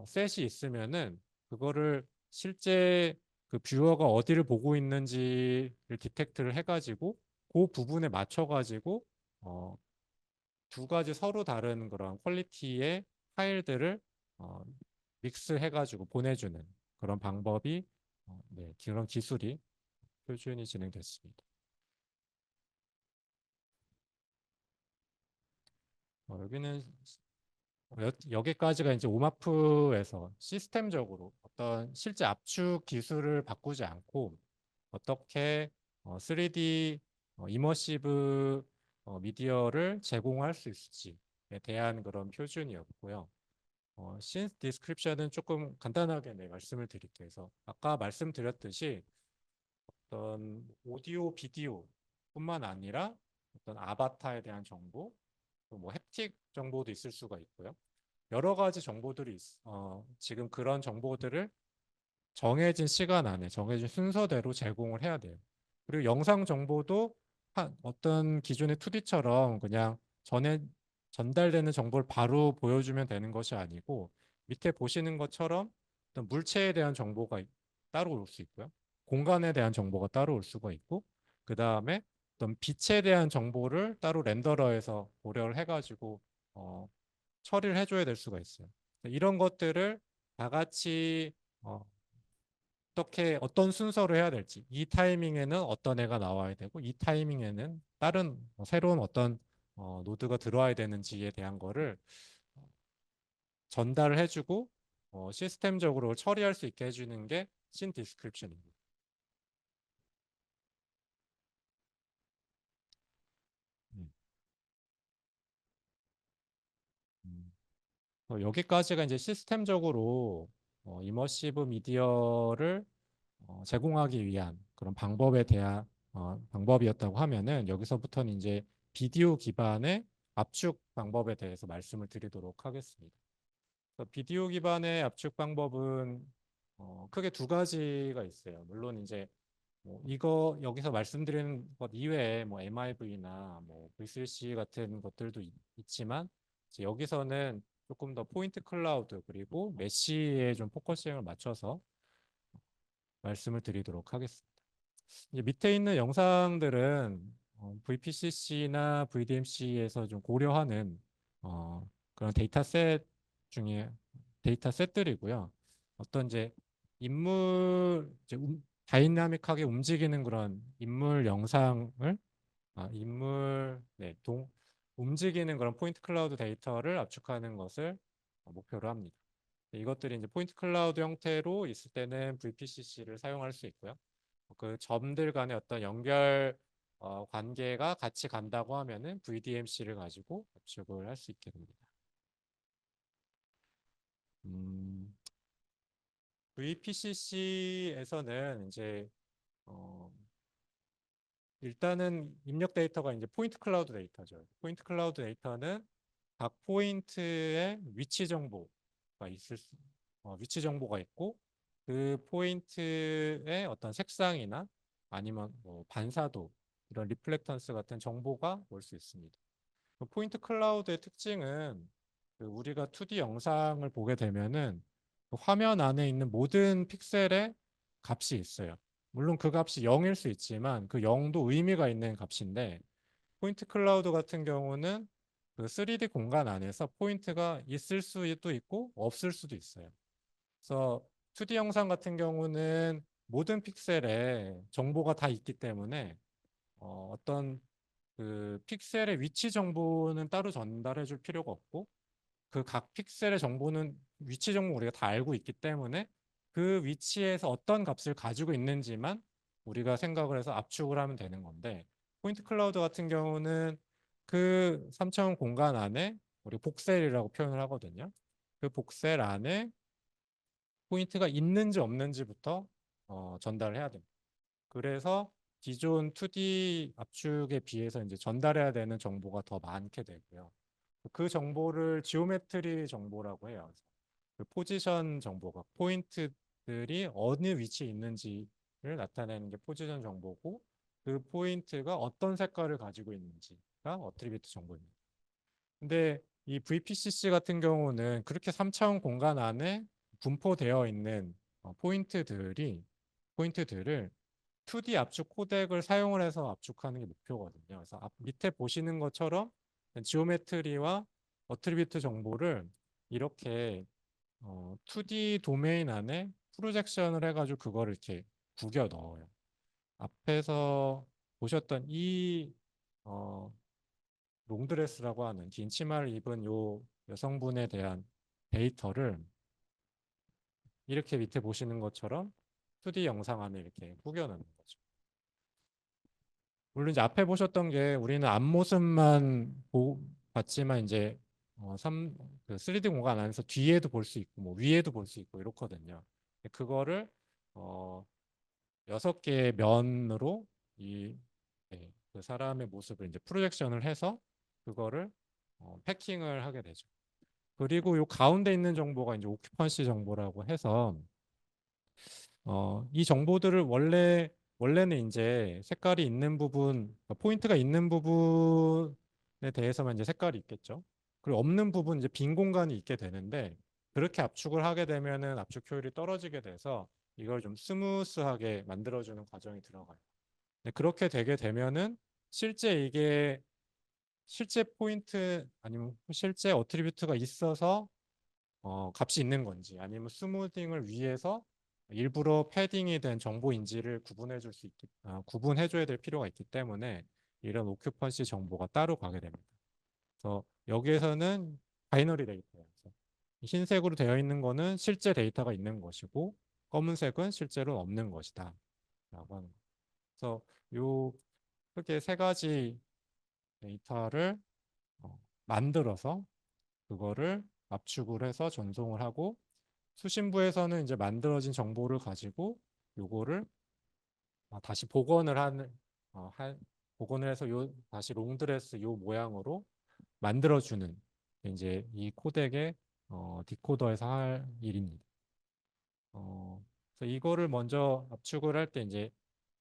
셋이 있으면은 그거를 실제 그 뷰어가 어디를 보고 있는지를 디텍트를 해가지고 그 부분에 맞춰가지고 어, 두 가지 서로 다른 그런 퀄리티의 파일들을 어, 믹스해가지고 보내주는 그런 방법이 네, 그런 기술이 표준이 진행됐습니다. 여기는 여기까지가 이제 오마프에서 시스템적으로 어떤 실제 압축 기술을 바꾸지 않고 어떻게 3D 이머시브 미디어를 제공할 수 있을지에 대한 그런 표준이었고요. 신스 디스크립션은 조금 간단하게 네, 말씀을 드릴게요. 그래서 아까 말씀드렸듯이 어떤 오디오, 비디오뿐만 아니라 어떤 아바타에 대한 정보, 또뭐 햅틱 정보도 있을 수가 있고요. 여러 가지 정보들이 지금 그런 정보들을 정해진 시간 안에 정해진 순서대로 제공을 해야 돼요. 그리고 영상 정보도 어떤 기존의 2D처럼 그냥 전달되는 정보를 바로 보여주면 되는 것이 아니고 밑에 보시는 것처럼 어떤 물체에 대한 정보가 따로 올 수 있고요. 공간에 대한 정보가 따로 올 수가 있고 그 다음에 어떤 빛에 대한 정보를 따로 렌더러에서 고려를 해가지고 어, 처리를 해줘야 될 수가 있어요. 이런 것들을 다 같이 어떻게 어떤 순서로 해야 될지 이 타이밍에는 어떤 애가 나와야 되고 이 타이밍에는 다른 새로운 어떤 노드가 들어와야 되는지에 대한 거를 전달을 해주고 시스템적으로 처리할 수 있게 해주는 게 씬 디스크립션입니다. 음. 음. 여기까지가 이제 시스템적으로 이머시브 미디어를 제공하기 위한 그런 방법에 대한 방법이었다고 하면은 여기서부터는 이제 비디오 기반의 압축 방법에 대해서 말씀을 드리도록 하겠습니다. 비디오 기반의 압축 방법은 크게 두 가지가 있어요. 물론 이제 뭐 이거 여기서 말씀드리는 것 이외에 뭐 MIV나 뭐 V3C 같은 것들도 있지만 이제 여기서는 조금 더 포인트 클라우드 그리고 메시에 좀 포커싱을 맞춰서 말씀을 드리도록 하겠습니다. 이제 밑에 있는 영상들은 VPCC나 VDMC에서 좀 고려하는 그런 중에 데이터셋들이고요. 어떤 이제 다이나믹하게 움직이는 그런 인물 영상을 움직이는 그런 포인트 클라우드 데이터를 압축하는 것을 목표로 합니다. 이것들이 이제 포인트 클라우드 형태로 있을 때는 VPCC를 사용할 수 있고요. 그 점들 간의 어떤 연결 관계가 같이 간다고 하면은 VDMC를 가지고 압축을 할 수 있게 됩니다. 음, VPCC에서는 이제 어, 일단은 입력 데이터가 이제 포인트 클라우드 데이터죠. 포인트 클라우드 데이터는 각 포인트의 위치 정보가 있고 그 포인트의 어떤 색상이나 아니면 뭐 반사도 이런 리플렉턴스 같은 정보가 올 수 있습니다. 그 포인트 클라우드의 특징은 그 우리가 2D 영상을 보게 되면은 그 화면 안에 있는 모든 픽셀에 값이 있어요. 물론 그 값이 0일 수 있지만 그 0도 의미가 있는 값인데 포인트 클라우드 같은 경우는 그 3D 공간 안에서 포인트가 있을 수도 있고 없을 수도 있어요. 그래서 2D 영상 같은 경우는 모든 픽셀에 정보가 다 있기 때문에 어떤 그 픽셀의 위치 정보는 따로 전달해 줄 필요가 없고 그 각 픽셀의 정보는 위치 정보 우리가 다 알고 있기 때문에 그 위치에서 어떤 값을 가지고 있는지만 우리가 생각을 해서 압축을 하면 되는 건데 포인트 클라우드 같은 경우는 그 3차원 공간 안에 우리 복셀이라고 표현을 하거든요. 그 복셀 안에 포인트가 있는지 없는지부터 전달을 해야 됩니다. 그래서 기존 2D 압축에 비해서 이제 전달해야 되는 정보가 더 많게 되고요. 그 정보를 지오메트리 정보라고 해요. 그 포지션 정보가 포인트들이 어느 위치에 있는지를 나타내는 게 포지션 정보고 그 포인트가 어떤 색깔을 가지고 있는지가 어트리뷰트 정보입니다. 근데 이 VPCC 같은 경우는 그렇게 3차원 공간 안에 분포되어 있는 포인트들을 2D 압축 코덱을 사용을 해서 압축하는 게 목표거든요. 그래서 밑에 보시는 것처럼 지오메트리와 어트리뷰트 정보를 이렇게 2D 도메인 안에 프로젝션을 해가지고 그거를 이렇게 구겨 넣어요. 앞에서 보셨던 이 어, 롱드레스라고 하는 긴 치마를 입은 요 여성분에 대한 데이터를 이렇게 밑에 보시는 것처럼 2D 영상 안에 이렇게 구겨 넣는 거죠. 물론 이제 앞에 보셨던 게 우리는 앞모습만 봤지만 이제 그 3D 공간 안에서 뒤에도 볼 수 있고 뭐 위에도 볼 수 있고 이렇거든요. 그거를 어, 6개의 면으로 그 사람의 모습을 이제 프로젝션을 해서 그거를 패킹을 하게 되죠. 그리고 요 가운데 있는 정보가 이제 오큐펀시 정보라고 해서 이 정보들을 원래는 이제 색깔이 있는 부분, 그러니까 포인트가 있는 부분에 대해서만 이제 색깔이 있겠죠. 그리고 없는 부분 이제 빈 공간이 있게 되는데 그렇게 압축을 하게 되면은 압축 효율이 떨어지게 돼서 이걸 좀 스무스하게 만들어주는 과정이 들어가요. 네, 그렇게 되게 되면은 실제 이게 실제 포인트 아니면 실제 어트리뷰트가 있어서 값이 있는 건지 아니면 스무딩을 위해서 일부러 패딩이 된 정보 인지를 구분해 줘야 될 필요가 있기 때문에 이런 오큐펀시 정보가 따로 가게 됩니다. 그래서 여기에서는 바이너리 데이터예요. 그래서 흰색으로 되어 있는 거는 실제 데이터가 있는 것이고 검은색은 실제로 없는 것이다. 라고 하는 거. 그래서 요 크게 세 가지 데이터를 만들어서 그거를 압축을 해서 전송을 하고 수신부에서는 이제 만들어진 정보를 가지고 요거를 다시 복원을 해서 다시 롱드레스 요 모양으로 만들어주는 이제 이 코덱의 디코더에서 할 일입니다. 그래서 이거를 먼저 압축을 할 때 이제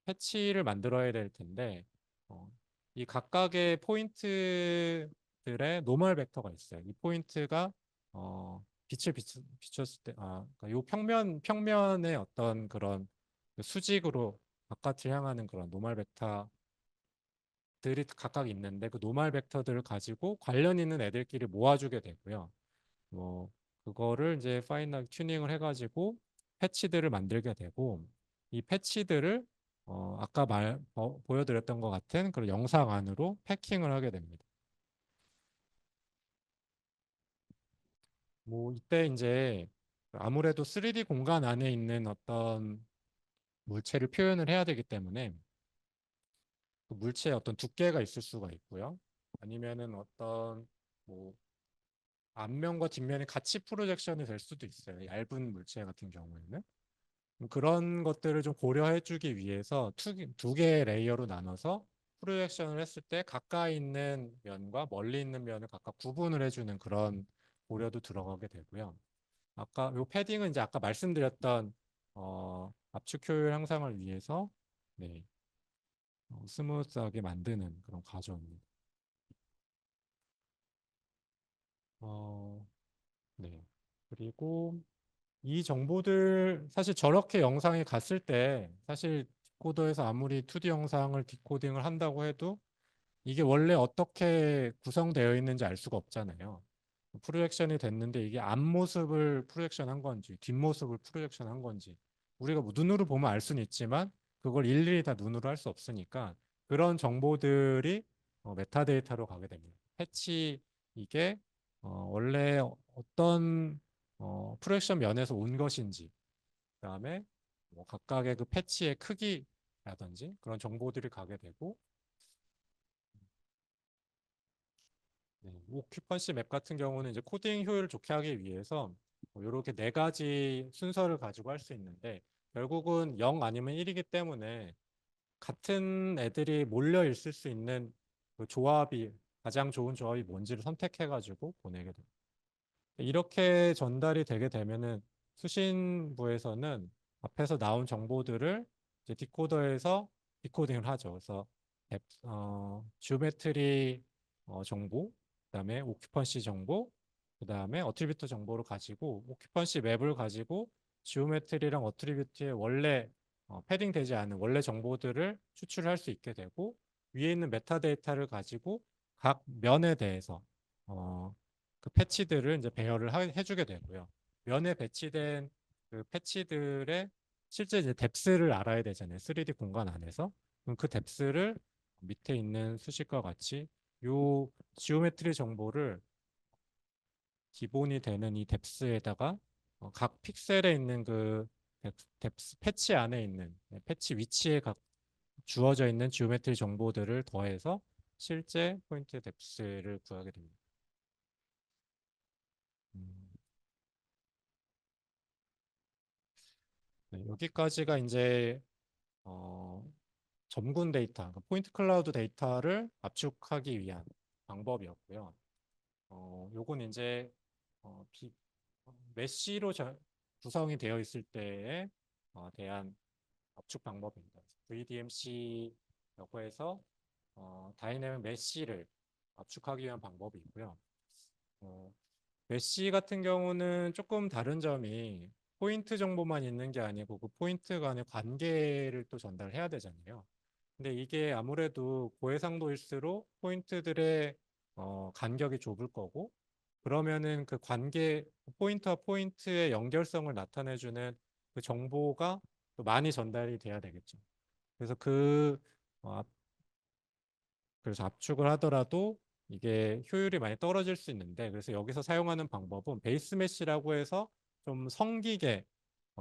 패치를 만들어야 될 텐데 어, 이 각각의 포인트들의 노멀 벡터가 있어요. 이 포인트가 비췄을 때, 그러니까 요 평면의 어떤 그런 그 수직으로 바깥을 향하는 그런 노멀 벡터들이 각각 있는데 그 노멀 벡터들을 가지고 관련 있는 애들끼리 모아주게 되고요. 뭐 그거를 이제 파이널 튜닝을 해가지고 패치들을 만들게 되고 이 패치들을 아까 보여드렸던 것 같은 그런 영상 안으로 패킹을 하게 됩니다. 뭐 이때 이제 아무래도 3D 공간 안에 있는 어떤 물체를 표현을 해야 되기 때문에 그 물체에 어떤 두께가 있을 수가 있고요. 아니면은 어떤 뭐 앞면과 뒷면이 같이 프로젝션이 될 수도 있어요. 얇은 물체 같은 경우에는. 그런 것들을 좀 고려해주기 위해서 두 개의 레이어로 나눠서 프로젝션을 했을 때 가까이 있는 면과 멀리 있는 면을 각각 구분을 해주는 그런 고려도 들어가게 되고요. 아까 요 패딩은 이제 아까 말씀드렸던 압축 효율 향상을 위해서 네, 스무스하게 만드는 그런 과정입니다. 어, 네. 그리고 이 정보들 사실 저렇게 영상이 갔을 때 사실 디코더에서 아무리 2D 영상을 디코딩을 한다고 해도 이게 원래 어떻게 구성되어 있는지 알 수가 없잖아요. 프로젝션이 됐는데 이게 앞모습을 프로젝션 한 건지 뒷모습을 프로젝션 한 건지 우리가 뭐 눈으로 보면 알 수는 있지만 그걸 일일이 다 눈으로 할 수 없으니까 그런 정보들이 메타데이터로 가게 됩니다. 패치 이게 원래 어떤 프로젝션 면에서 온 것인지 그다음에 뭐 각각의 그 패치의 크기라든지 그런 정보들이 가게 되고 네, 오큐펀시 맵 같은 경우는 이제 코딩 효율을 좋게 하기 위해서 이렇게 네 가지 순서를 가지고 할 수 있는데 결국은 0 아니면 1이기 때문에 같은 애들이 몰려 있을 수 있는 그 조합이 가장 좋은 조합이 뭔지를 선택해가지고 보내게 됩니다. 이렇게 전달이 되게 되면은 수신부에서는 앞에서 나온 정보들을 이제 디코더에서 디코딩을 하죠. 그래서 지오메트리 정보, 그다음에 오큐펀시 정보, 그다음에 어트리뷰트 정보를 가지고 오큐펀시 맵을 가지고 지오메트리랑 어트리뷰트의 원래 패딩되지 않은 원래 정보들을 추출할 수 있게 되고 위에 있는 메타데이터를 가지고 각 면에 대해서 그 패치들을 이제 배열을 해주게 되고요. 면에 배치된 그 패치들의 실제 이제 뎁스를 알아야 되잖아요. 3D 공간 안에서. 그럼 그 뎁스를 밑에 있는 수식과 같이 요 지오메트리 정보를 기본이 되는 이 뎁스에다가 각 픽셀에 있는 그 뎁스 패치 안에 있는 패치 위치에 각 주어져 있는 지오메트리 정보들을 더해서 실제 포인트 뎁스를 구하게 됩니다. 음, 네, 여기까지가 이제 어, 점군 데이터, 그러니까 포인트 클라우드 데이터를 압축하기 위한 방법이었고요. 요건 이제 어, 비, 메쉬로 구성이 되어 있을 때에 대한 압축 방법입니다. VDMC라고 해서 다이내믹 메쉬를 압축하기 위한 방법이 있고요. 어, 메시 같은 경우는 조금 다른 점이 포인트 정보만 있는 게 아니고 그 포인트 간의 관계를 또 전달해야 되잖아요. 근데 이게 아무래도 고해상도일수록 포인트들의 간격이 좁을 거고 그러면은 그 관계 포인트와 포인트의 연결성을 나타내주는 그 정보가 또 많이 전달이 돼야 되겠죠. 그래서 어, 그래서 압축을 하더라도 이게 효율이 많이 떨어질 수 있는데 그래서 여기서 사용하는 방법은 베이스 메시라고 해서 좀 성기게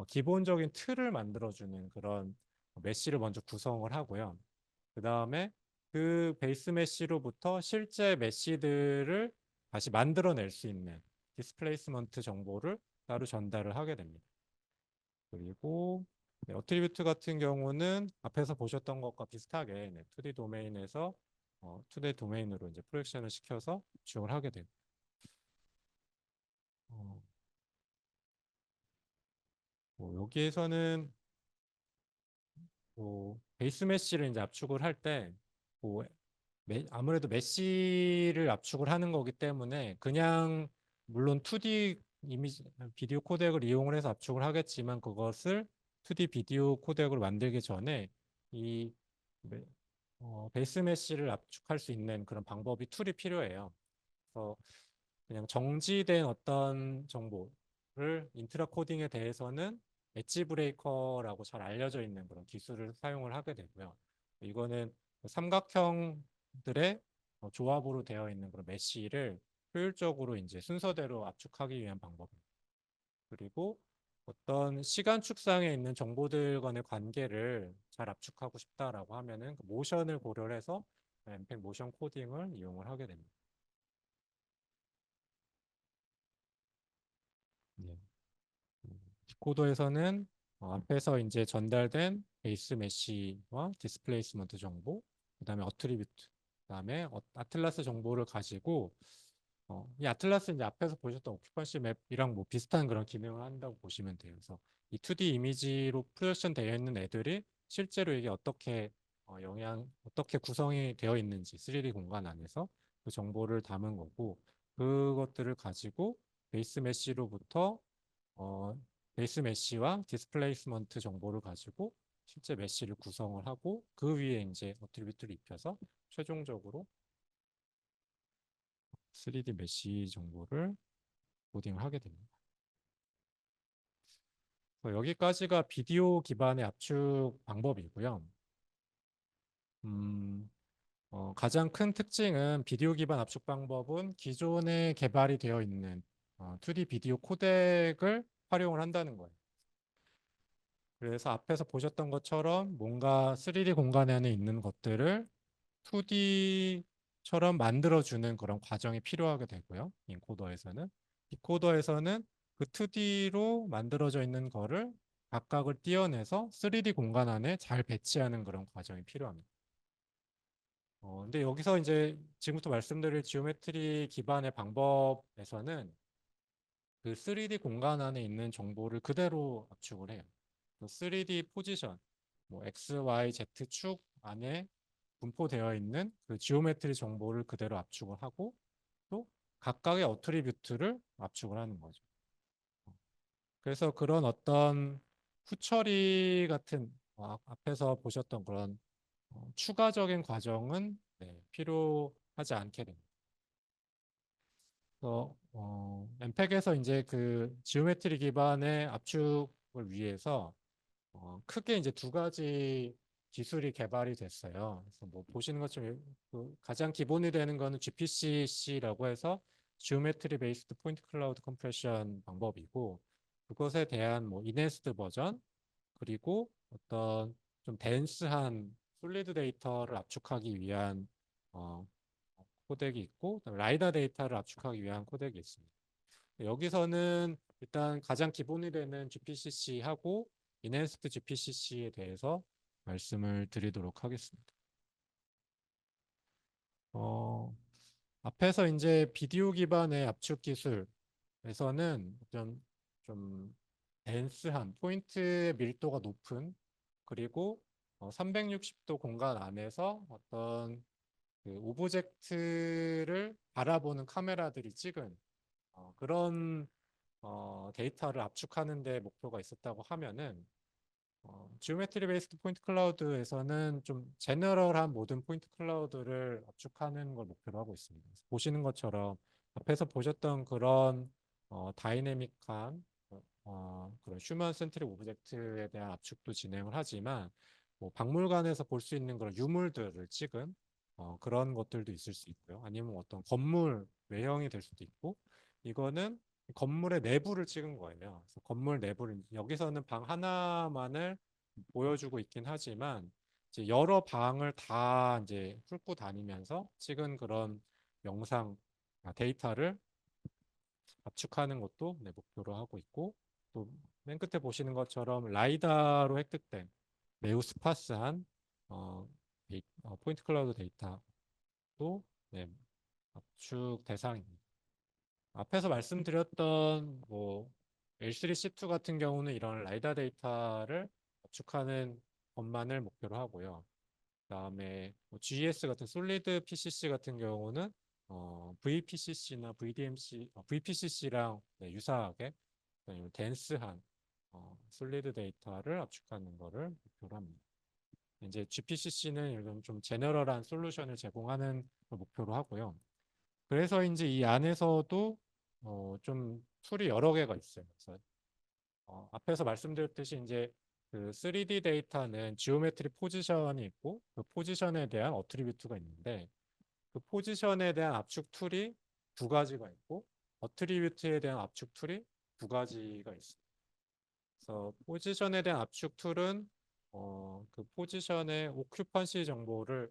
기본적인 틀을 만들어주는 그런 메시를 먼저 구성을 하고요. 그 다음에 그 베이스 메시로부터 실제 메시들을 다시 만들어낼 수 있는 디스플레이스먼트 정보를 따로 전달을 하게 됩니다. 그리고 네, 어트리뷰트 같은 경우는 앞에서 보셨던 것과 비슷하게 네, 2D 도메인에서 2D 도메인으로 이제 프로젝션을 시켜서 집중을 하게 되고 어, 뭐 여기에서는 뭐 베이스 메시를 이제 압축을 할때 뭐 아무래도 메시를 압축을 하는 거기 때문에 그냥 물론 2D 이미지 비디오 코덱을 이용을 해서 압축을 하겠지만 그것을 2D 비디오 코덱으로 만들기 전에 이 베이스 메시를 압축할 수 있는 그런 방법이 툴이 필요해요. 그래서 그냥 정지된 어떤 정보를 인트라 코딩에 대해서는 엣지 브레이커라고 잘 알려져 있는 그런 기술을 사용을 하게 되고요. 이거는 삼각형들의 조합으로 되어 있는 그런 메쉬를 효율적으로 이제 순서대로 압축하기 위한 방법입니다. 그리고 어떤 시간 축상에 있는 정보들 간의 관계를 잘 압축하고 싶다라고 하면은 그 모션을 고려를 해서 엠팩 모션 코딩을 이용을 하게 됩니다. 네. 디코더에서는 앞에서 이제 전달된 베이스 메쉬와 디스플레이스먼트 정보, 그다음에 어트리뷰트, 그다음에 아틀라스 정보를 가지고 이 아틀라스 이제 앞에서 보셨던 오큐펀시 맵이랑 뭐 비슷한 그런 기능을 한다고 보시면 돼요. 그래서 이 2D 이미지로 프로젝션 되어 있는 애들이 실제로 이게 어떻게 구성이 되어 있는지 3D 공간 안에서 그 정보를 담은 거고 그것들을 가지고 베이스 메쉬로부터 어, 베이스 메쉬와 디스플레이스먼트 정보를 가지고 실제 메쉬를 구성을 하고 그 위에 이제 어트리뷰트를 입혀서 최종적으로 3D 메쉬 정보를 코딩을 하게 됩니다. 여기까지가 비디오 기반의 압축 방법이고요. 음, 가장 큰 특징은 비디오 기반 압축 방법은 기존에 개발이 되어 있는 2D 비디오 코덱을 활용을 한다는 거예요. 그래서 앞에서 보셨던 것처럼 뭔가 3D 공간 안에 있는 것들을 2D처럼 만들어주는 그런 과정이 필요하게 되고요. 인코더에서는. 디코더에서는 그 2D로 만들어져 있는 거를 각각을 떼어내서 3D 공간 안에 잘 배치하는 그런 과정이 필요합니다. 근데 여기서 이제 지금부터 말씀드릴 지오메트리 기반의 방법에서는 그 3D 공간 안에 있는 정보를 그대로 압축을 해요. 그 3D 포지션, 뭐 X, Y, Z 축 안에 분포되어 있는 그 지오메트리 정보를 그대로 압축을 하고 또 각각의 어트리뷰트를 압축을 하는 거죠. 그래서 그런 어떤 후처리 같은 앞에서 보셨던 그런 추가적인 과정은 필요하지 않게 됩니다. 엠팩에서 이제 그 지오메트리 기반의 압축을 위해서 크게 이제 두 가지 기술이 개발이 됐어요. 그래서 뭐 보시는 것처럼 그 가장 기본이 되는 거는 GPCC라고 해서 Geometry Based Point Cloud Compression 방법이고 그것에 대한 뭐 이네스트 버전 그리고 어떤 좀 덴스한 솔리드 데이터를 압축하기 위한 어, 코덱이 있고 라이다 데이터를 압축하기 위한 코덱이 있습니다. 여기서는 일단 가장 기본이 되는 GPCC하고 Enhanced GPCC에 대해서 말씀을 드리도록 하겠습니다. 어, 앞에서 이제 비디오 기반의 압축 기술에서는 좀 덴스한 포인트의 밀도가 높은 그리고 360도 공간 안에서 어떤 그 오브젝트를 바라보는 카메라들이 찍은 그런 데이터를 압축하는 데 목표가 있었다고 하면은 지오메트리 베이스드 포인트 클라우드에서는 좀 제너럴한 모든 포인트 클라우드를 압축하는 걸 목표로 하고 있습니다. 그래서 보시는 것처럼 앞에서 보셨던 그런 다이내믹한 그런 휴먼 센트릭 오브젝트에 대한 압축도 진행을 하지만 뭐 박물관에서 볼 수 있는 그런 유물들을 찍은 그런 것들도 있을 수 있고요. 아니면 어떤 건물 외형이 될 수도 있고 이거는 건물의 내부를 찍은 거예요. 그래서 건물 내부를 여기서는 방 하나만을 보여주고 있긴 하지만 이제 여러 방을 다 이제 훑고 다니면서 찍은 그런 영상 데이터를 압축하는 것도 네, 목표로 하고 있고 또 맨 끝에 보시는 것처럼 라이다로 획득된 매우 스파스한 어, 포인트 클라우드 데이터도 네, 압축 대상입니다. 앞에서 말씀드렸던 뭐 L3C2 같은 경우는 이런 라이다 데이터를 압축하는 것만을 목표로 하고요. 그다음에 뭐 GES 같은 솔리드 PCC 같은 경우는 VPCC나 VDMC, VPCC랑 네, 유사하게 덴스한 솔리드 데이터를 압축하는 것을 목표로 합니다. 이제 GPCC는 이런 좀 제너럴한 솔루션을 제공하는 걸 목표로 하고요. 그래서 이제 이 안에서도 좀 툴이 여러 개가 있어요. 그래서 앞에서 말씀드렸듯이 이제 그 3D 데이터는 지오메트리 포지션이 있고 그 포지션에 대한 어트리뷰트가 있는데 그 포지션에 대한 압축 툴이 두 가지가 있고 어트리뷰트에 대한 압축 툴이 두 가지가 있어요. 그래서 포지션에 대한 압축 툴은 그 포지션의 오큐펀시 정보를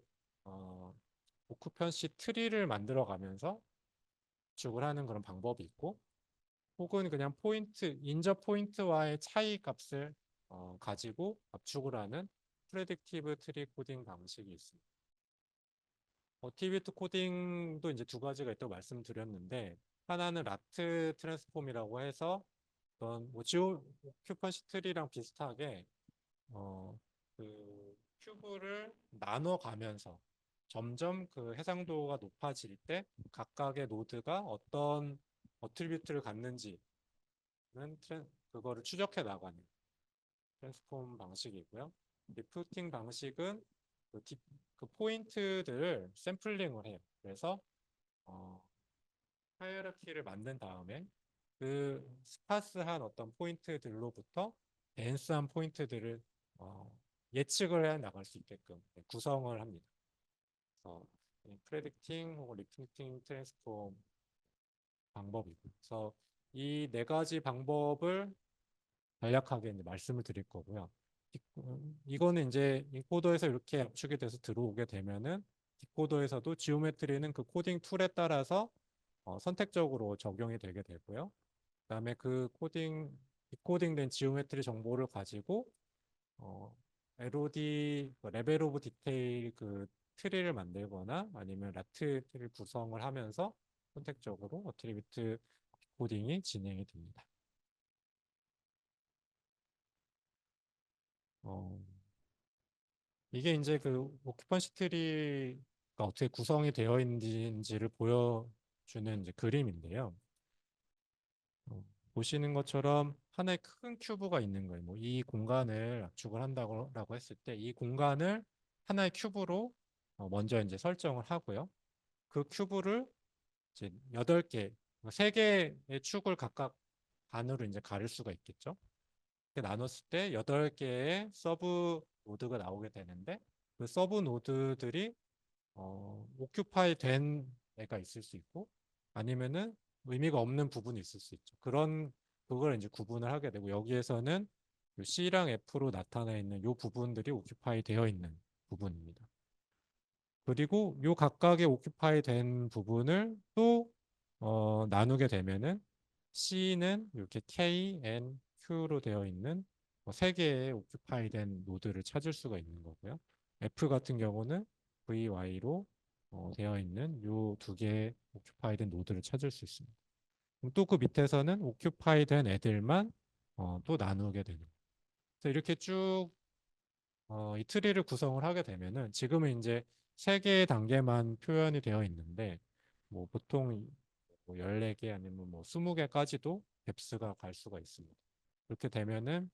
오큐펀시 트리를 만들어 가면서 압축을 하는 그런 방법이 있고 혹은 그냥 포인트, 인접 포인트와의 차이 값을 가지고 압축을 하는 프레딕티브 트리 코딩 방식이 있습니다. 어티비트 코딩도 이제 두 가지가 있다고 말씀드렸는데 하나는 라트 트랜스폼이라고 해서 어떤 뭐 지오 오큐펀시 트리랑 비슷하게 그 큐브를 나눠 가면서 점점 그 해상도가 높아질 때 각각의 노드가 어떤 어트리뷰트를 갖는지는 그거를 추적해 나가는 트랜스폼 방식이고요. 리프팅 방식은 그 포인트들을 샘플링을 해요. 그래서 어, 하이어라키를 만든 다음에 그 스파스한 어떤 포인트들로부터 덴스한 포인트들을 예측을 해 나갈 수 있게끔 구성을 합니다. 그래서 프레딕팅 혹은 리프팅 트랜스폼 방법이고 그래서 이 네 가지 방법을 간략하게 이제 말씀을 드릴 거고요. 이거는 이제 인코더에서 이렇게 압축이 돼서 들어오게 되면은 디코더에서도 지오메트리는 그 코딩 툴에 따라서 선택적으로 적용이 되게 되고요. 그다음에 그 디코딩된 지오메트리 정보를 가지고 어, LOD 레벨 오브 디테일 그 트리를 만들거나 아니면 라트 트리를 구성을 하면서 선택적으로 어트리뷰트 코딩이 진행이 됩니다. 어, 이게 이제 그 오큐펀시 트리가 어떻게 구성이 되어 있는지를 보여주는 이제 그림인데요. 보시는 것처럼 하나의 큰 큐브가 있는 거예요. 뭐 이 공간을 압축을 한다고 했을 때 이 공간을 하나의 큐브로 먼저 이제 설정을 하고요. 그 큐브를 이제 8개, 3개의 축을 각각 반으로 이제 가릴 수가 있겠죠. 이렇게 나눴을 때 8개의 서브 노드가 나오게 되는데 그 서브 노드들이 오큐파이 된 애가 있을 수 있고 아니면은 의미가 없는 부분이 있을 수 있죠. 그걸 이제 구분을 하게 되고 여기에서는 C랑 F로 나타나 있는 이 부분들이 오큐파이 되어 있는 부분입니다. 그리고 요 각각의 오큐파이 된 부분을 또 나누게 되면은 C는 이렇게 K, N, Q로 되어 있는 세 개의 오큐파이 된 노드를 찾을 수가 있는 거고요. F 같은 경우는 V, Y로 되어 있는 요 두 개의 오큐파이 된 노드를 찾을 수 있습니다. 또 그 밑에서는 오큐파이 된 애들만 또 나누게 되는. 그래서 이렇게 쭉 이 트리를 구성을 하게 되면은 지금은 이제 세 개의 단계만 표현이 되어 있는데 뭐 보통 뭐 14개 아니면 뭐 20개까지도 뎁스가 갈 수가 있습니다. 그렇게 되면은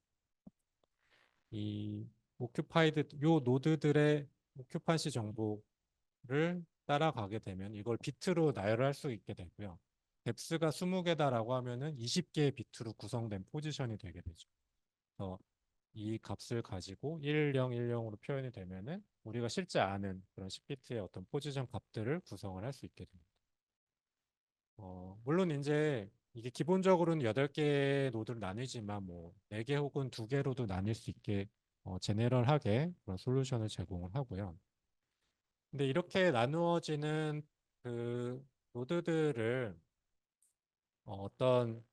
이 요 노드들의 오큐판시 정보를 따라가게 되면 이걸 비트로 나열할 수 있게 되고요. 뎁스가 20개다라고 하면은 20개의 비트로 구성된 포지션이 되게 되죠. 그래서 이 값을 가지고 1010으로 표현이 되면은 우리가 실제 아는 그런 10비트의 어떤 포지션 값들을 구성을 할 수 있게 됩니다. 물론 이제 이게 기본적으로는 8개 노드로 나뉘지만 뭐 4개 혹은 2개로도 나뉠 수 있게 제네럴하게 그런 솔루션을 제공을 하고요. 근데 이렇게 나누어지는 그 노드들을 어떤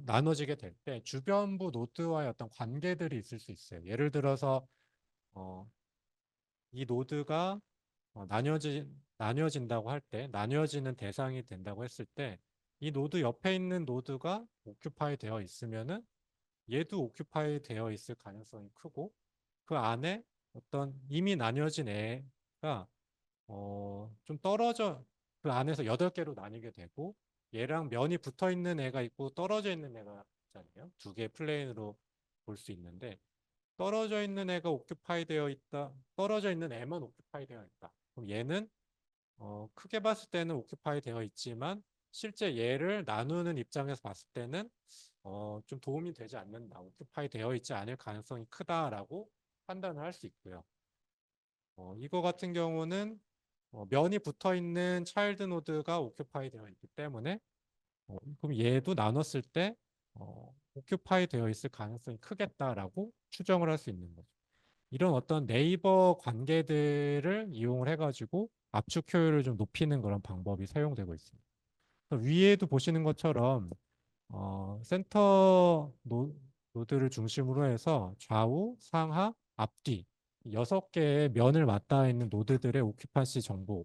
나눠지게 될 때 주변부 노드와의 어떤 관계들이 있을 수 있어요. 예를 들어서 어, 이 노드가 나뉘어진다고 할 때, 나뉘어지는 대상이 된다고 했을 때, 이 노드 옆에 있는 노드가 오큐파이 되어 있으면은 얘도 오큐파이 되어 있을 가능성이 크고, 그 안에 어떤 이미 나뉘어진 애가 좀 떨어져 그 안에서 8개로 나뉘게 되고, 얘랑 면이 붙어 있는 애가 있고 떨어져 있는 애가 있잖아요. 2개 플레인으로 볼 수 있는데 떨어져 있는 애가 오큐파이 되어 있다. 떨어져 있는 애만 오큐파이 되어 있다. 그럼 얘는 크게 봤을 때는 오큐파이 되어 있지만 실제 얘를 나누는 입장에서 봤을 때는 좀 도움이 되지 않는다. 오큐파이 되어 있지 않을 가능성이 크다라고 판단을 할 수 있고요. 이거 같은 경우는 면이 붙어 있는 차일드 노드가 오큐파이 되어 있기 때문에 그럼 얘도 나눴을 때 오큐파이 되어 있을 가능성이 크겠다라고 추정을 할 수 있는 거죠. 이런 어떤 네이버 관계들을 이용을 해가지고 압축 효율을 좀 높이는 그런 방법이 사용되고 있습니다. 위에도 보시는 것처럼 센터 노드를 중심으로 해서 좌우, 상하, 앞뒤 6개의 면을 맞닿아 있는 노드들의 오큐판시 정보를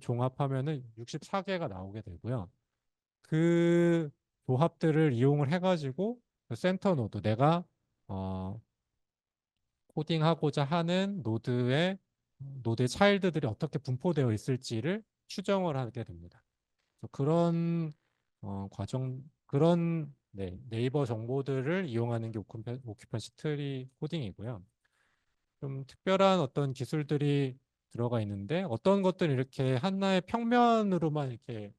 종합하면은 64개가 나오게 되고요. 그 조합들을 이용을 해가지고 그 센터 노드 내가 어, 코딩하고자 하는 노드의 차일드들이 어떻게 분포되어 있을지를 추정을 하게 됩니다. 그런 그런 네이버 정보들을 이용하는 게 오큐펀시 트리 코딩이고요. 좀 특별한 어떤 기술들이 들어가 있는데 어떤 것들은 이렇게 하나의 평면으로만 이렇게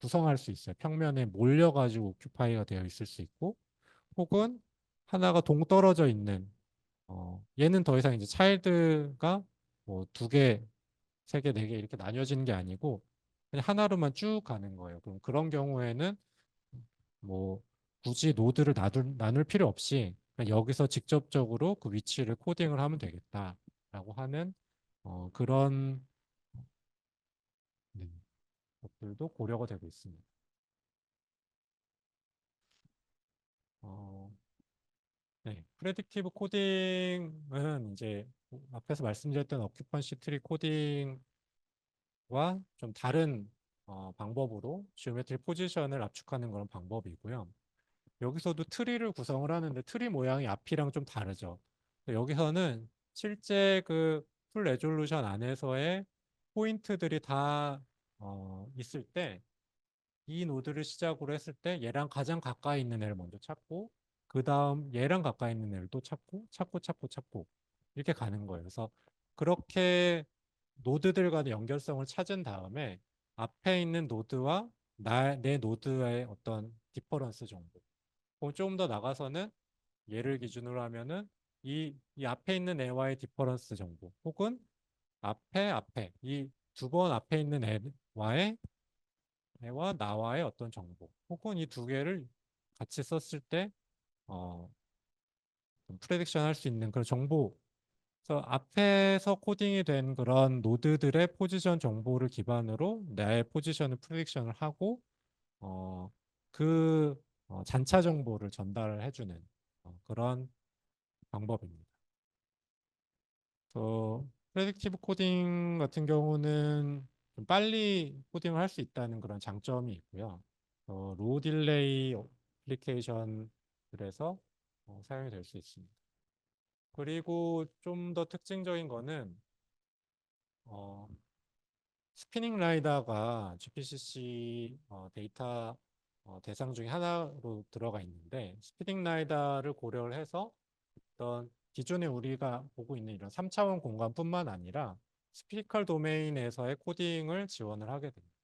구성할 수 있어요. 평면에 몰려가지고 오큐파이가 되어 있을 수 있고 혹은 하나가 동떨어져 있는 얘는 더 이상 이제 차일드가 뭐 2개, 3개, 4개 이렇게 나뉘어지는 게 아니고 그냥 하나로만 쭉 가는 거예요. 그럼 그런 경우에는 뭐 굳이 노드를 나눌 필요 없이 그냥 여기서 직접적으로 그 위치를 코딩을 하면 되겠다라고 하는 그런 네, 것들도 고려가 되고 있습니다. 어, 네, 프레딕티브 코딩은 이제 앞에서 말씀드렸던 어큐펀시 트리 코딩과 좀 다른 방법으로 지오메트리 포지션을 압축하는 그런 방법이고요. 여기서도 트리를 구성을 하는데 트리 모양이 앞이랑 좀 다르죠. 여기서는 실제 그 풀 레졸루션 안에서의 포인트들이 다 있을 때 이 노드를 시작으로 했을 때 얘랑 가장 가까이 있는 애를 먼저 찾고 그 다음 얘랑 가까이 있는 애를 또 찾고 이렇게 가는 거예요. 그래서 그렇게 노드들 간의 연결성을 찾은 다음에 앞에 있는 노드와 내 노드의 어떤 디퍼런스 정도 조금 더 나가서는 얘를 기준으로 하면은 이 앞에 있는 애와의 디퍼런스 정도 혹은 앞에 이 2번 앞에 있는 애와의 애와 나와의 어떤 정보 혹은 이 2개를 같이 썼을 때 어, 프레딕션 할 수 있는 그런 정보 그래서 앞에서 코딩이 된 그런 노드들의 포지션 정보를 기반으로 내 포지션을 프레딕션을 하고 어, 그 잔차 정보를 전달을 해주는 그런 방법입니다. 프레딕티브 코딩 같은 경우는 좀 빨리 코딩을 할 수 있다는 그런 장점이 있고요. 로우 딜레이 어플리케이션들에서 사용이 될 수 있습니다. 그리고 좀 더 특징적인 거는 어, 스피닝 라이다가 GPCC 데이터 대상 중에 하나로 들어가 있는데 스피닝 라이다를 고려를 해서 어떤 기존에 우리가 보고 있는 이런 3차원 공간뿐만 아니라 스피리컬 도메인에서의 코딩을 지원을 하게 됩니다.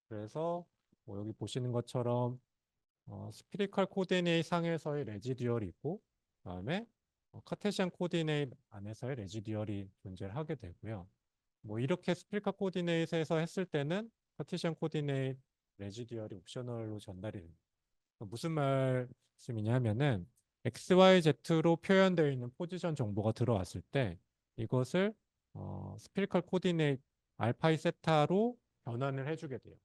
그래서 뭐 여기 보시는 것처럼 스피리컬 코디네이트 상에서의 레지듀얼이 있고 그다음에 카테시안 코디네이트 안에서의 레지듀얼이 존재를 하게 되고요. 뭐 이렇게 스피리컬 코디네이트에서 했을 때는 카테시안 코디네이트 레지듀얼이 옵셔널로 전달이 됩니다. 무슨 말씀이냐면은 XYZ로 표현되어 있는 포지션 정보가 들어왔을 때 이것을 스피리컬 코디네이트 알파이 세타로 변환을 해주게 돼요.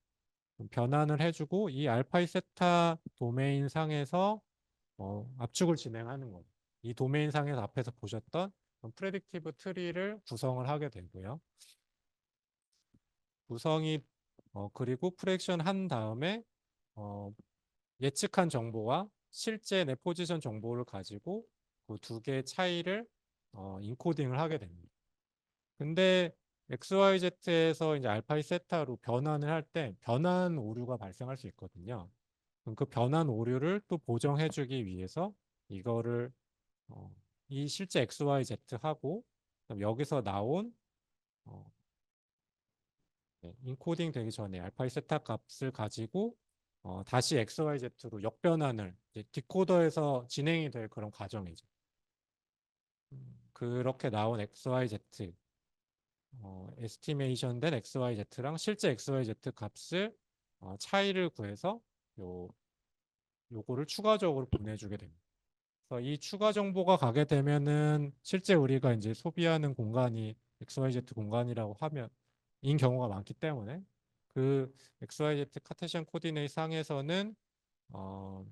변환을 해주고 이 알파이 세타 도메인 상에서 압축을 진행하는 거예요. 이 도메인 상에서 앞에서 보셨던 프레딕티브 트리를 구성을 하게 되고요. 구성이 그리고 프렉션 한 다음에 어, 예측한 정보와 실제 내 포지션 정보를 가지고 그 두 개의 차이를 인코딩을 하게 됩니다. 근데 XYZ에서 이제 알파이 세타로 변환을 할 때 변환 오류가 발생할 수 있거든요. 그럼 그 변환 오류를 또 보정해주기 위해서 이거를 어, 이 실제 XYZ하고 여기서 나온 어, 네, 인코딩 되기 전에 알파이 세타 값을 가지고 다시 XYZ로 역변환을 이제 디코더에서 진행이 될 그런 과정이죠. 그렇게 나온 XYZ, 에스티메이션 된 XYZ랑 실제 XYZ 값을 차이를 구해서 요거를 추가적으로 보내주게 됩니다. 그래서 이 추가 정보가 가게 되면은 실제 우리가 이제 소비하는 공간이 XYZ 공간이라고 하면 인 경우가 많기 때문에 그 XYZ 카테시안 코디네이트 상에서는 어,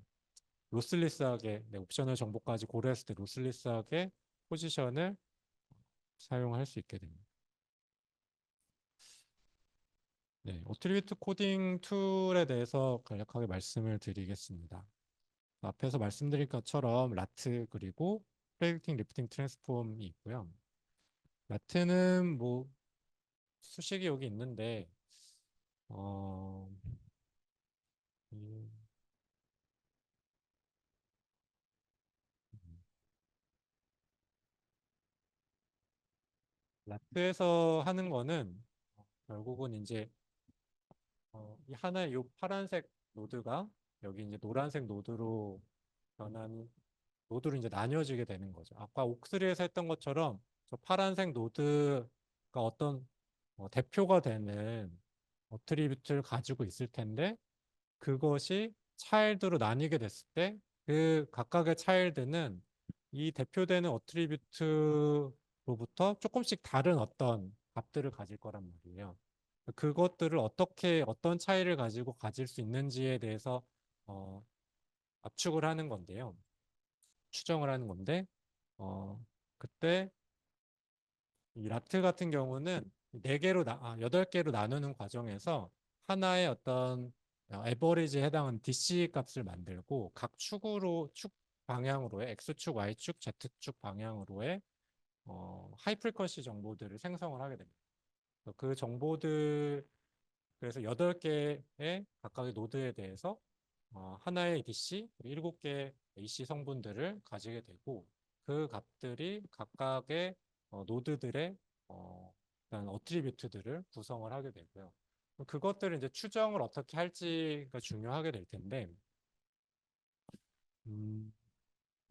로슬리스하게 네, 옵셔널 정보까지 고려했을 때 로슬리스하게 포지션을 사용할 수 있게 됩니다. 네, 어트리뷰트 코딩 툴에 대해서 간략하게 말씀을 드리겠습니다. 앞에서 말씀드린 것처럼 라트 그리고 프레딕팅 리프팅 트랜스폼이 있고요. 라트는 뭐 수식이 여기 있는데 어, 이- 라트에서 하는 거는 결국은 이제 이 하나의 요 파란색 노드가 여기 이제 노란색 노드로 변한 노드로 이제 나뉘어지게 되는 거죠. 아까 옥3에서 했던 것처럼 저 파란색 노드가 어떤 대표가 되는 어트리뷰트를 가지고 있을 텐데 그것이 차일드로 나뉘게 됐을 때 그 각각의 차일드는 이 대표되는 어트리뷰트로부터 조금씩 다른 어떤 값들을 가질 거란 말이에요. 그것들을 어떻게 어떤 차이를 가지고 가질 수 있는지에 대해서 어, 압축을 하는 건데요. 추정을 하는 건데 그때 이 라트 같은 경우는 8개로 나누는 과정에서 하나의 어떤 에버리지에 해당하는 DC 값을 만들고 각 축 방향으로의 X축, Y축, Z축 방향으로의 하이 프리퀀시 정보들을 생성을 하게 됩니다. 그 정보들 그래서 8개의 각각의 노드에 대해서 하나의 DC, 7개의 AC 성분들을 가지게 되고 그 값들이 각각의 노드들의 일단 어트리뷰트들을 구성을 하게 되고요. 그것들을 이제 추정을 어떻게 할지가 중요하게 될 텐데 음,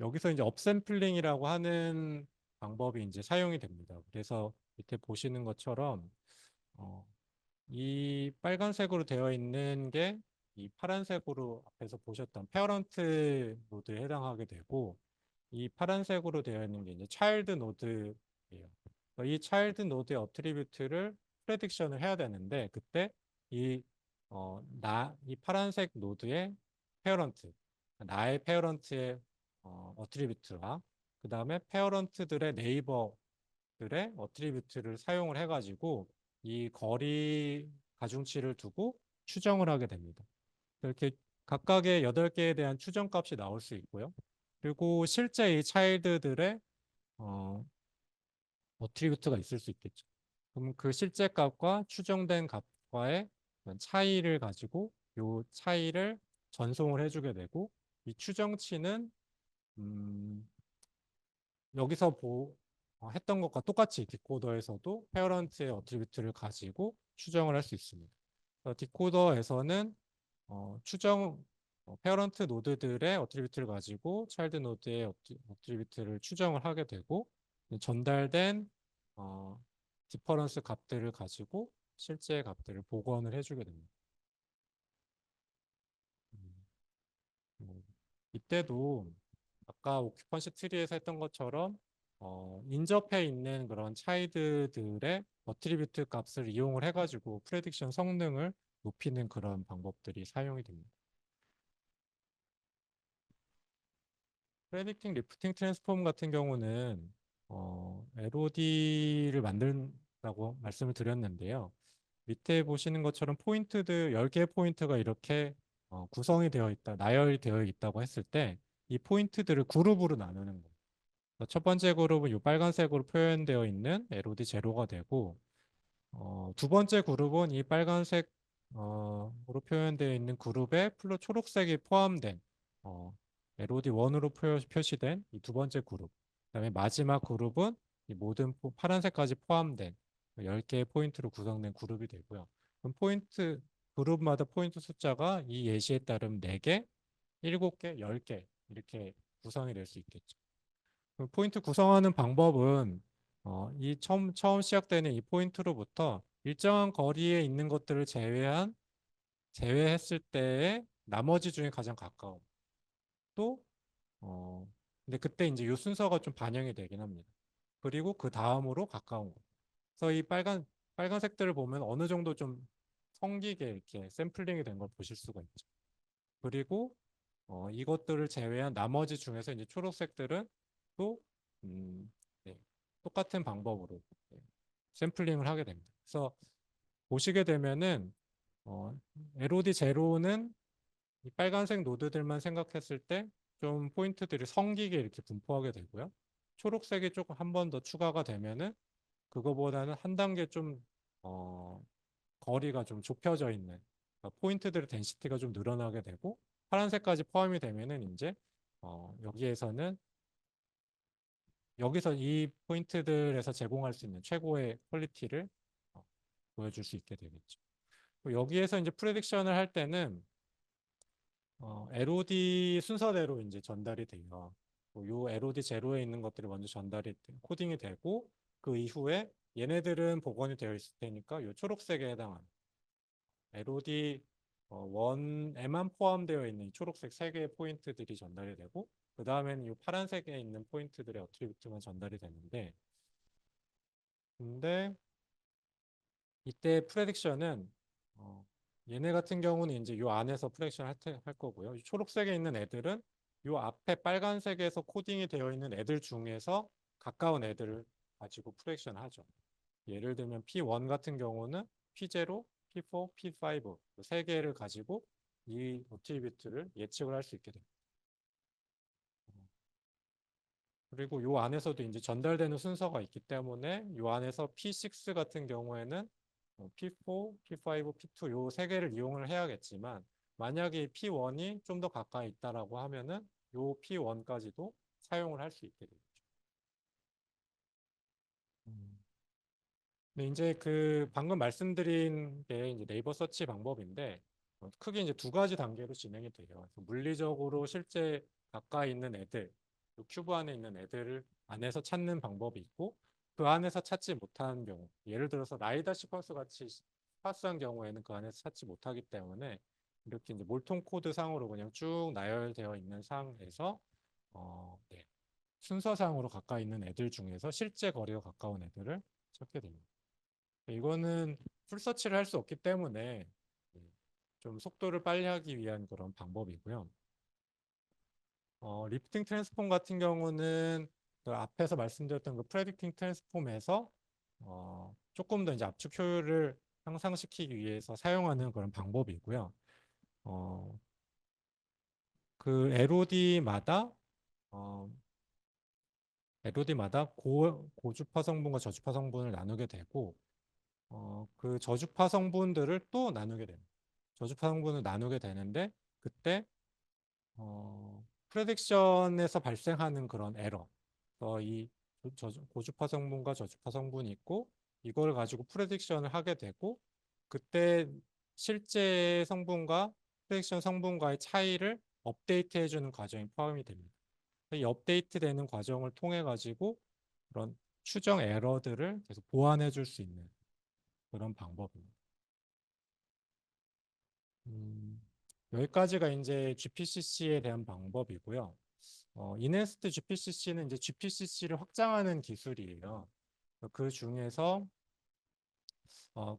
여기서 이제 업샘플링이라고 하는 방법이 이제 사용이 됩니다. 그래서 밑에 보시는 것처럼 어, 이 빨간색으로 되어 있는 게 이 파란색으로 앞에서 보셨던 페어런트 노드에 해당하게 되고 이 파란색으로 되어 있는 게 이제 차일드 노드예요. 이 차일드 노드의 어트리뷰트를 프레딕션을 해야 되는데 그때 이, 이 파란색 노드의 페어런트, 나의 페어런트의 어트리뷰트와 그 다음에 페어런트들의 네이버들의 어트리뷰트를 사용을 해가지고 이 거리 가중치를 두고 추정을 하게 됩니다. 이렇게 각각의 8개에 대한 추정값이 나올 수 있고요. 그리고 실제 이 차일드들의 어, 어트리뷰트가 있을 수 있겠죠. 그럼 그 실제 값과 추정된 값과의 그런 차이를 가지고 요 차이를 전송을 해주게 되고 이 추정치는 음, 여기서 했던 것과 똑같이 디코더에서도 페어런트의 어트리뷰트를 가지고 추정을 할 수 있습니다. 디코더에서는 추정 페어런트 노드들의 어트리뷰트를 가지고 차일드 노드의 어트리뷰트를 추정을 하게 되고 전달된 어, 디퍼런스 값들을 가지고 실제 값들을 복원을 해주게 됩니다. 음, 뭐, 이때도 아까 오큐펀시 트리에서 했던 것처럼 인접해 있는 그런 차이드들의 어트리뷰트 값을 이용을 해가지고 프레딕션 성능을 높이는 그런 방법들이 사용이 됩니다. 프레딕팅 리프팅 트랜스폼 같은 경우는 LOD를 만든다고 말씀을 드렸는데요. 밑에 보시는 것처럼 포인트들 10개의 포인트가 이렇게 구성이 되어 있다, 나열이 되어 있다고 했을 때 이 포인트들을 그룹으로 나누는 거예요. 첫 번째 그룹은 이 빨간색으로 표현되어 있는 LOD 제로가 되고 두 번째 그룹은 이 빨간색 으로 표현되어 있는 그룹에 플로 초록색이 포함된 LOD1으로 표시된 이 두 번째 그룹. 그다음에 마지막 그룹은 이 모든 파란색까지 포함된 10개의 포인트로 구성된 그룹이 되고요. 그럼 그룹마다 포인트 숫자가 이 예시에 따르면 4개, 7개, 10개 이렇게 구성이 될 수 있겠죠. 포인트 구성하는 방법은 이 처음 시작되는 이 포인트로부터 일정한 거리에 있는 것들을 제외했을 때의 나머지 중에 가장 가까운 또 근데 그때 이제 이 순서가 좀 반영이 되긴 합니다. 그리고 그 다음으로 가까운 거. 그래서 이 빨간색들을 보면 어느 정도 좀 성기게 이렇게 샘플링이 된 걸 보실 수가 있죠. 그리고 이것들을 제외한 나머지 중에서 이제 초록색들은 또 네, 똑같은 방법으로 네, 샘플링을 하게 됩니다. 그래서 보시게 되면은 LOD 제로는 이 빨간색 노드들만 생각했을 때 좀 포인트들이 성기게 이렇게 분포하게 되고요. 초록색이 조금 한 번 더 추가가 되면은 그거보다는 한 단계 좀 거리가 좀 좁혀져 있는 그러니까 포인트들의 덴시티가 좀 늘어나게 되고 파란색까지 포함이 되면은 이제 여기에서는 여기서 이 포인트들에서 제공할 수 있는 최고의 퀄리티를 어, 보여줄 수 있게 되겠죠. 여기에서 이제 프레딕션을 할 때는 LOD 순서대로 이제 전달이 돼요. 요 LOD 제로에 있는 것들이 먼저 코딩이 되고 그 이후에 얘네들은 복원이 되어 있을 테니까 요 초록색에 해당하는 LOD 1에만 포함되어 있는 이 초록색 3개의 포인트들이 전달이 되고 그 다음에는 이 파란색에 있는 포인트들의 어트리뷰트만 전달이 되는데 근데 이때 프레딕션은 얘네 같은 경우는 이제 요 안에서 프레딕션 할 거고요. 이 초록색에 있는 애들은 요 앞에 빨간색에서 코딩이 되어 있는 애들 중에서 가까운 애들을 가지고 프레딕션 하죠. 예를 들면 P1 같은 경우는 P0, P4, P5 세 개를 가지고 이 어트리뷰트를 예측을 할 수 있게 됩니다. 그리고 요 안에서도 이제 전달되는 순서가 있기 때문에 요 안에서 P6 같은 경우에는 P4, P5, P2 요 세 개를 이용을 해야겠지만 만약에 P1이 좀 더 가까이 있다라고 하면은 요 P1까지도 사용을 할 수 있게 되겠죠. 음. 네, 이제 그 방금 말씀드린 게 이제 네이버 서치 방법인데 크게 이제 두 가지 단계로 진행이 돼요. 그래서 물리적으로 실제 가까이 있는 애들, 그 큐브 안에 있는 애들을 안에서 찾는 방법이 있고 그 안에서 찾지 못하는 경우, 예를 들어서 라이다 시퀀스 같이 스파스한 경우에는 그 안에서 찾지 못하기 때문에 이렇게 이제 몰통 코드 상으로 그냥 쭉 나열되어 있는 상에서 네, 순서상으로 가까이 있는 애들 중에서 실제 거리가 가까운 애들을 찾게 됩니다. 이거는 풀서치를 할 수 없기 때문에 좀 속도를 빨리 하기 위한 그런 방법이고요. 리프팅 트랜스폼 같은 경우는 그 앞에서 말씀드렸던 그 프레딕팅 트랜스폼에서 조금 더 이제 압축 효율을 향상시키기 위해서 사용하는 그런 방법이고요. 어, 그 LOD마다 고주파 성분과 저주파 성분을 나누게 되고 그 저주파 성분들을 또 나누게 됩니다. 저주파 성분을 나누게 되는데 그때 프레딕션에서 발생하는 그런 에러, 이 고주파 성분과 저주파 성분이 있고 이걸 가지고 프레딕션을 하게 되고 그때 실제 성분과 프레딕션 성분과의 차이를 업데이트 해주는 과정이 포함이 됩니다. 이 업데이트 되는 과정을 통해 가지고 그런 추정 에러들을 계속 보완해 줄 수 있는 그런 방법입니다. 음, 여기까지가 이제 GPCC에 대한 방법이고요. 이네스트 GPCC는 이제 GPCC를 확장하는 기술이에요. 그 중에서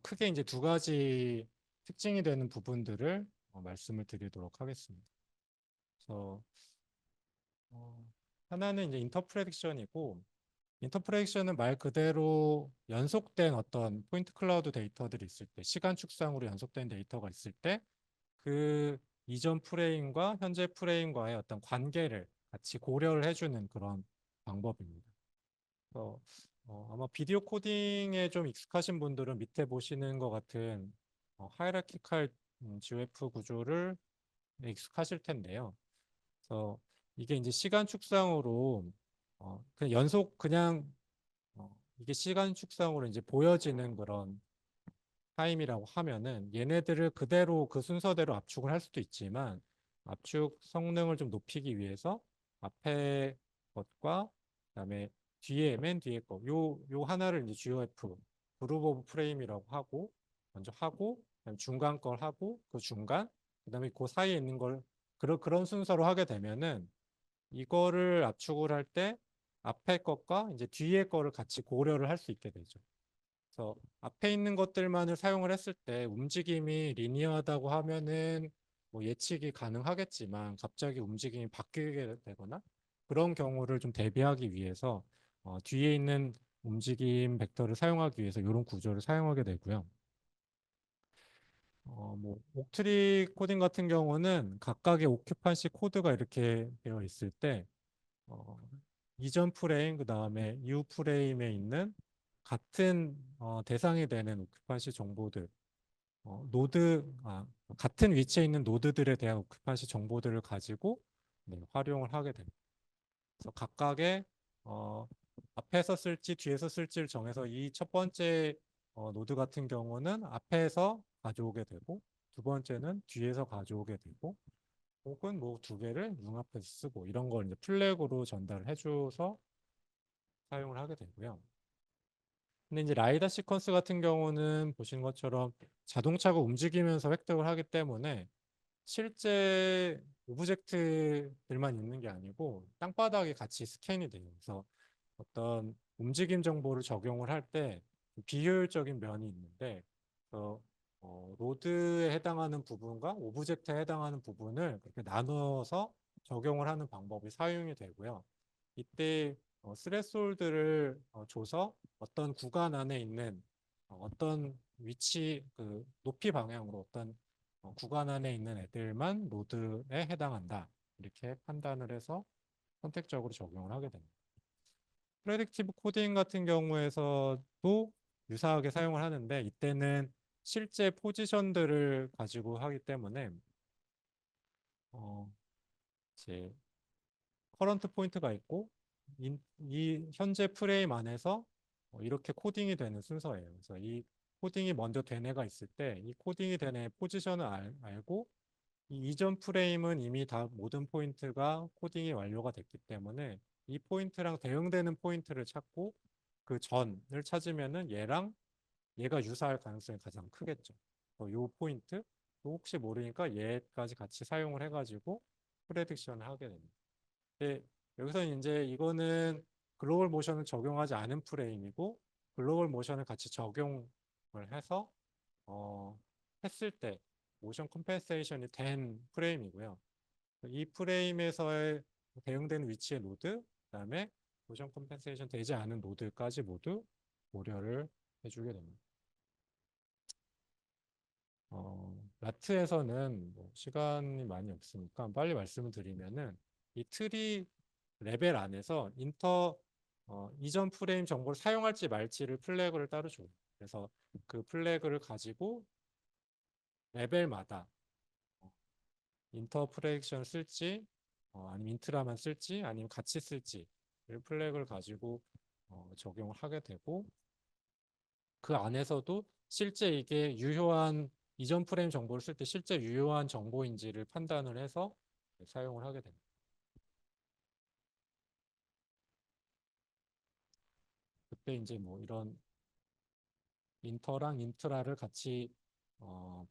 크게 이제 두 가지 특징이 되는 부분들을 말씀을 드리도록 하겠습니다. 그래서 하나는 이제 인터프레딕션이고, 인터프레딕션은 말 그대로 연속된 어떤 포인트 클라우드 데이터들이 있을 때, 시간 축상으로 연속된 데이터가 있을 때, 그 이전 프레임과 현재 프레임과의 어떤 관계를 같이 고려를 해주는 그런 방법입니다. 그래서 아마 비디오 코딩에 좀 익숙하신 분들은 밑에 보시는 것 같은 하이라키칼 GOF 구조를 익숙하실 텐데요. 그래서 이게 이제 시간 축상으로 그냥 연속 그냥 이게 시간 축상으로 이제 보여지는 그런 타임이라고 하면은 얘네들을 그대로 그 순서대로 압축을 할 수도 있지만 압축 성능을 좀 높이기 위해서 앞에 것과 그다음에 맨 뒤에 요 하나를 이제 GOF 그룹 오브 프레임이라고 하고 먼저 하고 그다음에 중간 걸 하고 그 중간 그다음에 그 사이에 있는 걸 그런 순서로 하게 되면은 이거를 압축을 할 때 앞에 것과 이제 뒤에 거를 같이 고려를 할 수 있게 되죠. 그래서 앞에 있는 것들만을 사용을 했을 때 움직임이 리니어하다고 하면은 뭐 예측이 가능하겠지만 갑자기 움직임이 바뀌게 되거나 그런 경우를 좀 대비하기 위해서 뒤에 있는 움직임 벡터를 사용하기 위해서 이런 구조를 사용하게 되고요. 뭐 옥트리 코딩 같은 경우는 각각의 오큐판시 코드가 이렇게 되어 있을 때 어, 이전 프레임 그 다음에 이후 프레임에 있는 같은 대상이 되는 오큐판시 정보들 같은 위치에 있는 노드들에 대한 오큐판시 정보들을 가지고 네, 활용을 하게 됩니다. 그래서 각각의 어, 앞에서 쓸지 뒤에서 쓸지를 정해서 이 첫 번째 노드 같은 경우는 앞에서 가져오게 되고 두 번째는 뒤에서 가져오게 되고 혹은 뭐 두 개를 융합해서 쓰고 이런 걸 이제 플래그로 전달을 해줘서 사용을 하게 되고요. 근데 이제 라이다 시퀀스 같은 경우는 보신 것처럼 자동차가 움직이면서 획득을 하기 때문에 실제 오브젝트들만 있는 게 아니고 땅바닥에 같이 스캔이 돼요. 그래서 어떤 움직임 정보를 적용을 할 때 비효율적인 면이 있는데 로드에 해당하는 부분과 오브젝트에 해당하는 부분을 그렇게 나눠서 적용을 하는 방법이 사용이 되고요. 이때 스레솔드를 줘서 어떤 구간 안에 있는 어떤 위치, 그 높이 방향으로 어떤 구간 안에 있는 애들만 로드에 해당한다. 이렇게 판단을 해서 선택적으로 적용을 하게 됩니다. 프레딕티브 코딩 같은 경우에서도 유사하게 사용을 하는데 이때는 실제 포지션들을 가지고 하기 때문에 어, 이제 커런트 포인트가 있고 이 현재 프레임 안에서 이렇게 코딩이 되는 순서예요. 그래서 이 코딩이 먼저 된 애가 있을 때 이 코딩이 된 애의 포지션을 알고 이 이전 프레임은 이미 다 모든 포인트가 코딩이 완료가 됐기 때문에 이 포인트랑 대응되는 포인트를 찾고 그 전을 찾으면은 얘가 유사할 가능성이 가장 크겠죠. 요 포인트 또 혹시 모르니까 얘까지 같이 사용을 해가지고 프레딕션을 하게 됩니다. 근데 여기서 이제 이거는 글로벌 모션을 적용하지 않은 프레임이고 글로벌 모션을 같이 적용을 해서 어, 했을 때 모션 컴펜세이션이 된 프레임이고요. 이 프레임에서의 대응되는 위치의 노드, 그다음에 모션 컴펜세이션 되지 않은 노드까지 모두 고려를 해주게 됩니다. 라트에서는 뭐 시간이 많이 없으니까 빨리 말씀을 드리면은 이 트리 레벨 안에서 이전 프레임 정보를 사용할지 말지를 플래그를 따로 줘요. 그래서 그 플래그를 가지고 레벨마다 인터 프로젝션을 쓸지, 아니면 인트라만 쓸지, 아니면 같이 쓸지 이 플래그를 가지고 적용을 하게 되고, 그 안에서도 실제 이게 유효한 이전 프레임 정보를 쓸 때 실제 유효한 정보인지를 판단을 해서 사용을 하게 됩니다. 그때 이제 뭐 이런 인터랑 인트라를 같이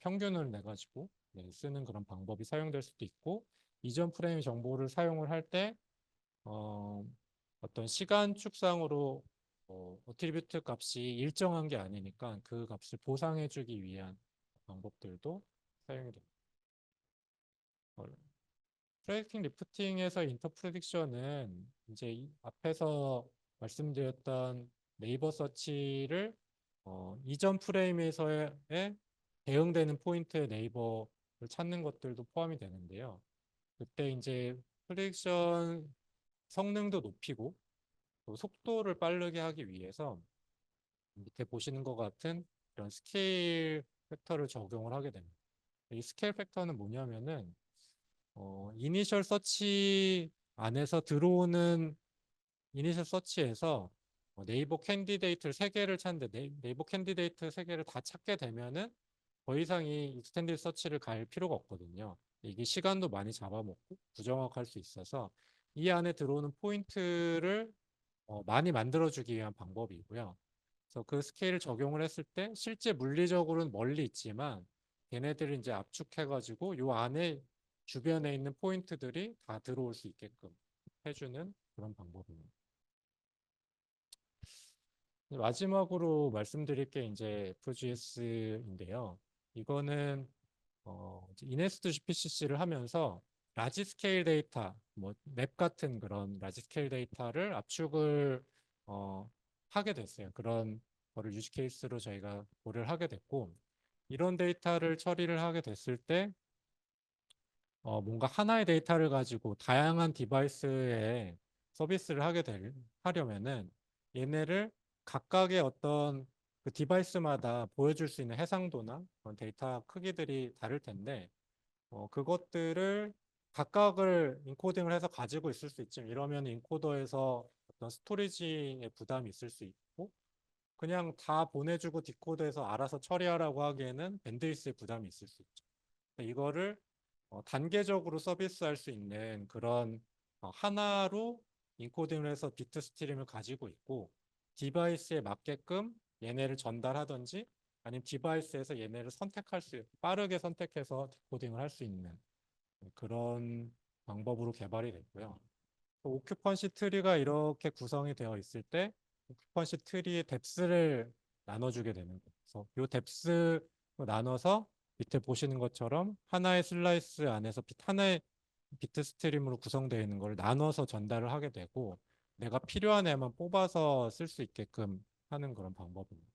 평균을 내가지고 쓰는 그런 방법이 사용될 수도 있고, 이전 프레임 정보를 사용을 할 때 어떤 시간 축상으로 어트리뷰트 값이 일정한 게 아니니까 그 값을 보상해주기 위한 방법들도 사용이 됩니다. 프레딕팅 리프팅에서 인터 프레딕션은 이제 앞에서 말씀드렸던 네이버 서치를 이전 프레임에서의 대응되는 포인트의 네이버를 찾는 것들도 포함이 되는데요. 그때 이제 프레딕션 성능도 높이고 또 속도를 빠르게 하기 위해서 밑에 보시는 것 같은 이런 스케일 팩터를 적용을 하게 됩니다. 이 스케일 팩터는 뭐냐면은 이니셜 서치 안에서 들어오는 이니셜 서치에서 네이버 캔디데이트를 3개를 찾는데 네이버 캔디데이트 3개를 다 찾게 되면은 더 이상 이 익스텐디드 서치를 갈 필요가 없거든요. 이게 시간도 많이 잡아먹고 부정확할 수 있어서 이 안에 들어오는 포인트를 많이 만들어주기 위한 방법이고요. 그래서 그 스케일을 적용을 했을 때 실제 물리적으로는 멀리 있지만 걔네들을 이제 압축해가지고 요 안에 주변에 있는 포인트들이 다 들어올 수 있게끔 해주는 그런 방법입니다. 마지막으로 말씀드릴 게 이제 FGS인데요. 이거는 이네스트 GPCC를 하면서 라지 스케일 데이터, 뭐 맵 같은 그런 라지 스케일 데이터를 압축을 하게 됐어요. 그런 거를 유즈 케이스로 저희가 고려를 하게 됐고, 이런 데이터를 처리를 하게 됐을 때 뭔가 하나의 데이터를 가지고 다양한 디바이스에 서비스를 하려면은 얘네를 각각의 어떤 그 디바이스마다 보여줄 수 있는 해상도나 그런 데이터 크기들이 다를 텐데 그것들을 각각을 인코딩을 해서 가지고 있을 수 있지만, 이러면 인코더에서 어떤 스토리지의 부담이 있을 수 있고, 그냥 다 보내주고 디코더에서 알아서 처리하라고 하기에는 밴드위스의 부담이 있을 수 있죠. 이거를 단계적으로 서비스할 수 있는 그런 하나로 인코딩을 해서 비트 스트림을 가지고 있고, 디바이스에 맞게끔 얘네를 전달하든지 아니면 디바이스에서 얘네를 빠르게 선택해서 디코딩을 할 수 있는 그런 방법으로 개발이 됐고요. 오큐펀시 트리가 이렇게 구성이 되어 있을 때 오큐펀시 트리의 뎁스를 나눠주게 되는 거예요. 그래서 이 뎁스 나눠서 밑에 보시는 것처럼 하나의 슬라이스 안에서 하나의 비트 스트림으로 구성되어 있는 걸 나눠서 전달을 하게 되고, 내가 필요한 애만 뽑아서 쓸 수 있게끔 하는 그런 방법입니다.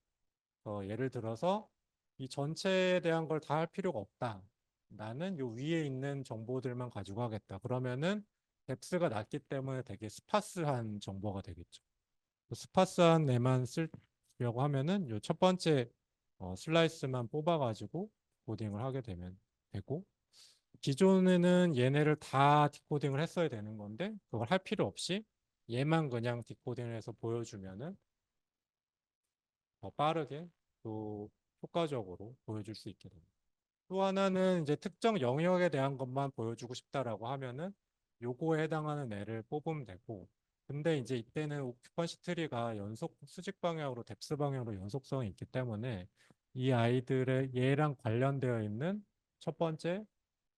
예를 들어서 이 전체에 대한 걸 다 할 필요가 없다. 나는 요 위에 있는 정보들만 가지고 하겠다. 그러면은 뎁스가 낮기 때문에 되게 스파스한 정보가 되겠죠. 스파스한 애만 쓰려고 하면은 요 첫 번째 슬라이스만 뽑아가지고 코딩을 하게 되면 되고, 기존에는 얘네를 다 디코딩을 했어야 되는 건데 그걸 할 필요 없이 얘만 그냥 디코딩을 해서 보여주면은 더 빠르게 또 효과적으로 보여줄 수 있게 됩니다. 또 하나는 이제 특정 영역에 대한 것만 보여주고 싶다라고 하면은 요거에 해당하는 애를 뽑으면 되고, 근데 이제 이때는 오큐펀시 트리가 연속 수직 방향으로 뎁스 방향으로 연속성이 있기 때문에 이 아이들의 얘랑 관련되어 있는 첫 번째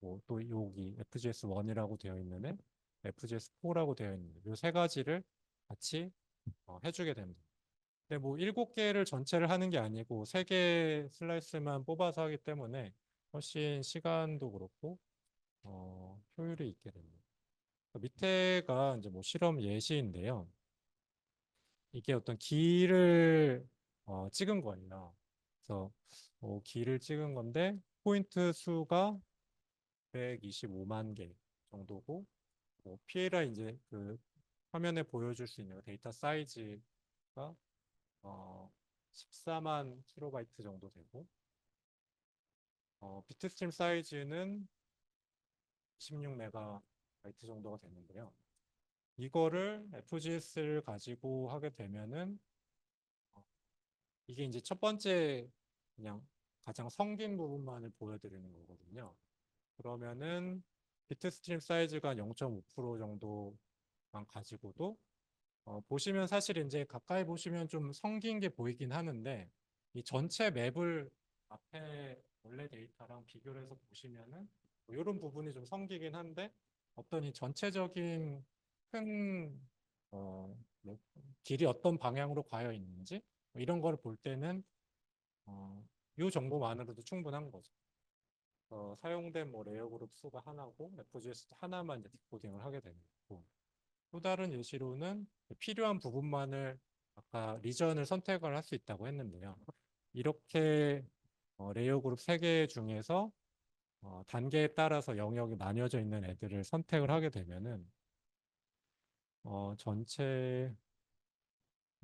또 여기 FGS1이라고 되어 있는 애, FGS4라고 되어 있는 이 세 가지를 같이 해주게 됩니다. 근데 뭐 7개를 전체를 하는 게 아니고 3개 슬라이스만 뽑아서 하기 때문에 훨씬 시간도 그렇고 효율이 있게 됩니다. 밑에가 이제 뭐 실험 예시인데요. 이게 어떤 길을 찍은 거예요. 그래서 길을 찍은 건데 포인트 수가 125만 개 정도고, PLI 이제 그 화면에 보여줄 수 있는 데이터 사이즈가 14만 킬로바이트 정도 되고, 비트스트림 사이즈는 26메가바이트 정도가 되는데요. 이거를 FGS를 가지고 하게 되면은 어, 이게 이제 첫 번째 그냥 가장 성긴 부분만을 보여드리는 거거든요. 그러면은 비트스트림 사이즈가 0.5% 정도만 가지고도 보시면 사실 이제 가까이 보시면 좀 성긴 게 보이긴 하는데 이 전체 맵을 앞에 원래 데이터랑 비교를 해서 보시면은 뭐 이런 부분이 좀 성기긴 한데 어떤 이 전체적인 큰 뭐 길이 어떤 방향으로 가여 있는지 뭐 이런 거를 볼 때는 이 정보만으로도 충분한 거죠. 사용된 뭐 레이어 그룹 수가 하나고 FGS 하나만 이제 디코딩을 하게 되는 거고 또 다른 예시로는 필요한 부분만을 아까 리전을 선택을 할 수 있다고 했는데요. 이렇게 레이어 그룹 3개 중에서 단계에 따라서 영역이 나뉘어져 있는 애들을 선택을 하게 되면은 전체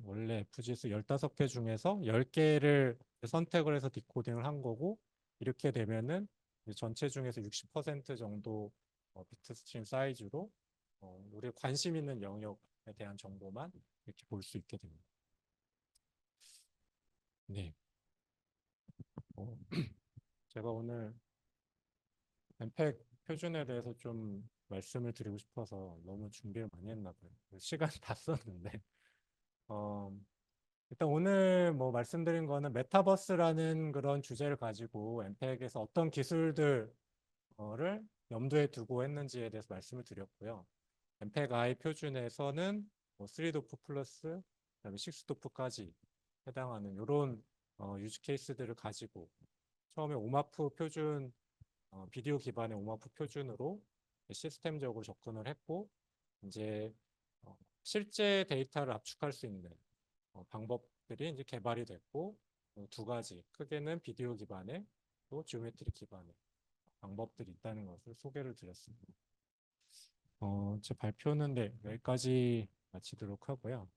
원래 FGS 15개 중에서 10개를 선택을 해서 디코딩을 한 거고 이렇게 되면은 전체 중에서 60% 정도 비트 스트림 사이즈로 우리 관심 있는 영역에 대한 정보만 이렇게 볼 수 있게 됩니다. 네. 어, 제가 오늘 엠팩 표준에 대해서 좀 말씀을 드리고 싶어서 너무 준비를 많이 했나 봐요. 시간 다 썼는데. 어, 일단 오늘 뭐 말씀드린 거는 메타버스라는 그런 주제를 가지고 엠팩에서 어떤 기술들을 염두에 두고 했는지에 대해서 말씀을 드렸고요. 엠팩 I 표준에서는 뭐 3도프 플러스 그다음에 6도프까지 해당하는 이런 유즈 케이스들을 가지고 처음에 오마프 표준 비디오 기반의 오마프 표준으로 시스템적으로 접근을 했고 이제 실제 데이터를 압축할 수 있는 방법들이 이제 개발이 됐고 두 가지 크게는 비디오 기반의 또 지오메트리 기반의 방법들이 있다는 것을 소개를 드렸습니다. 제 발표는 네, 여기까지 마치도록 하고요.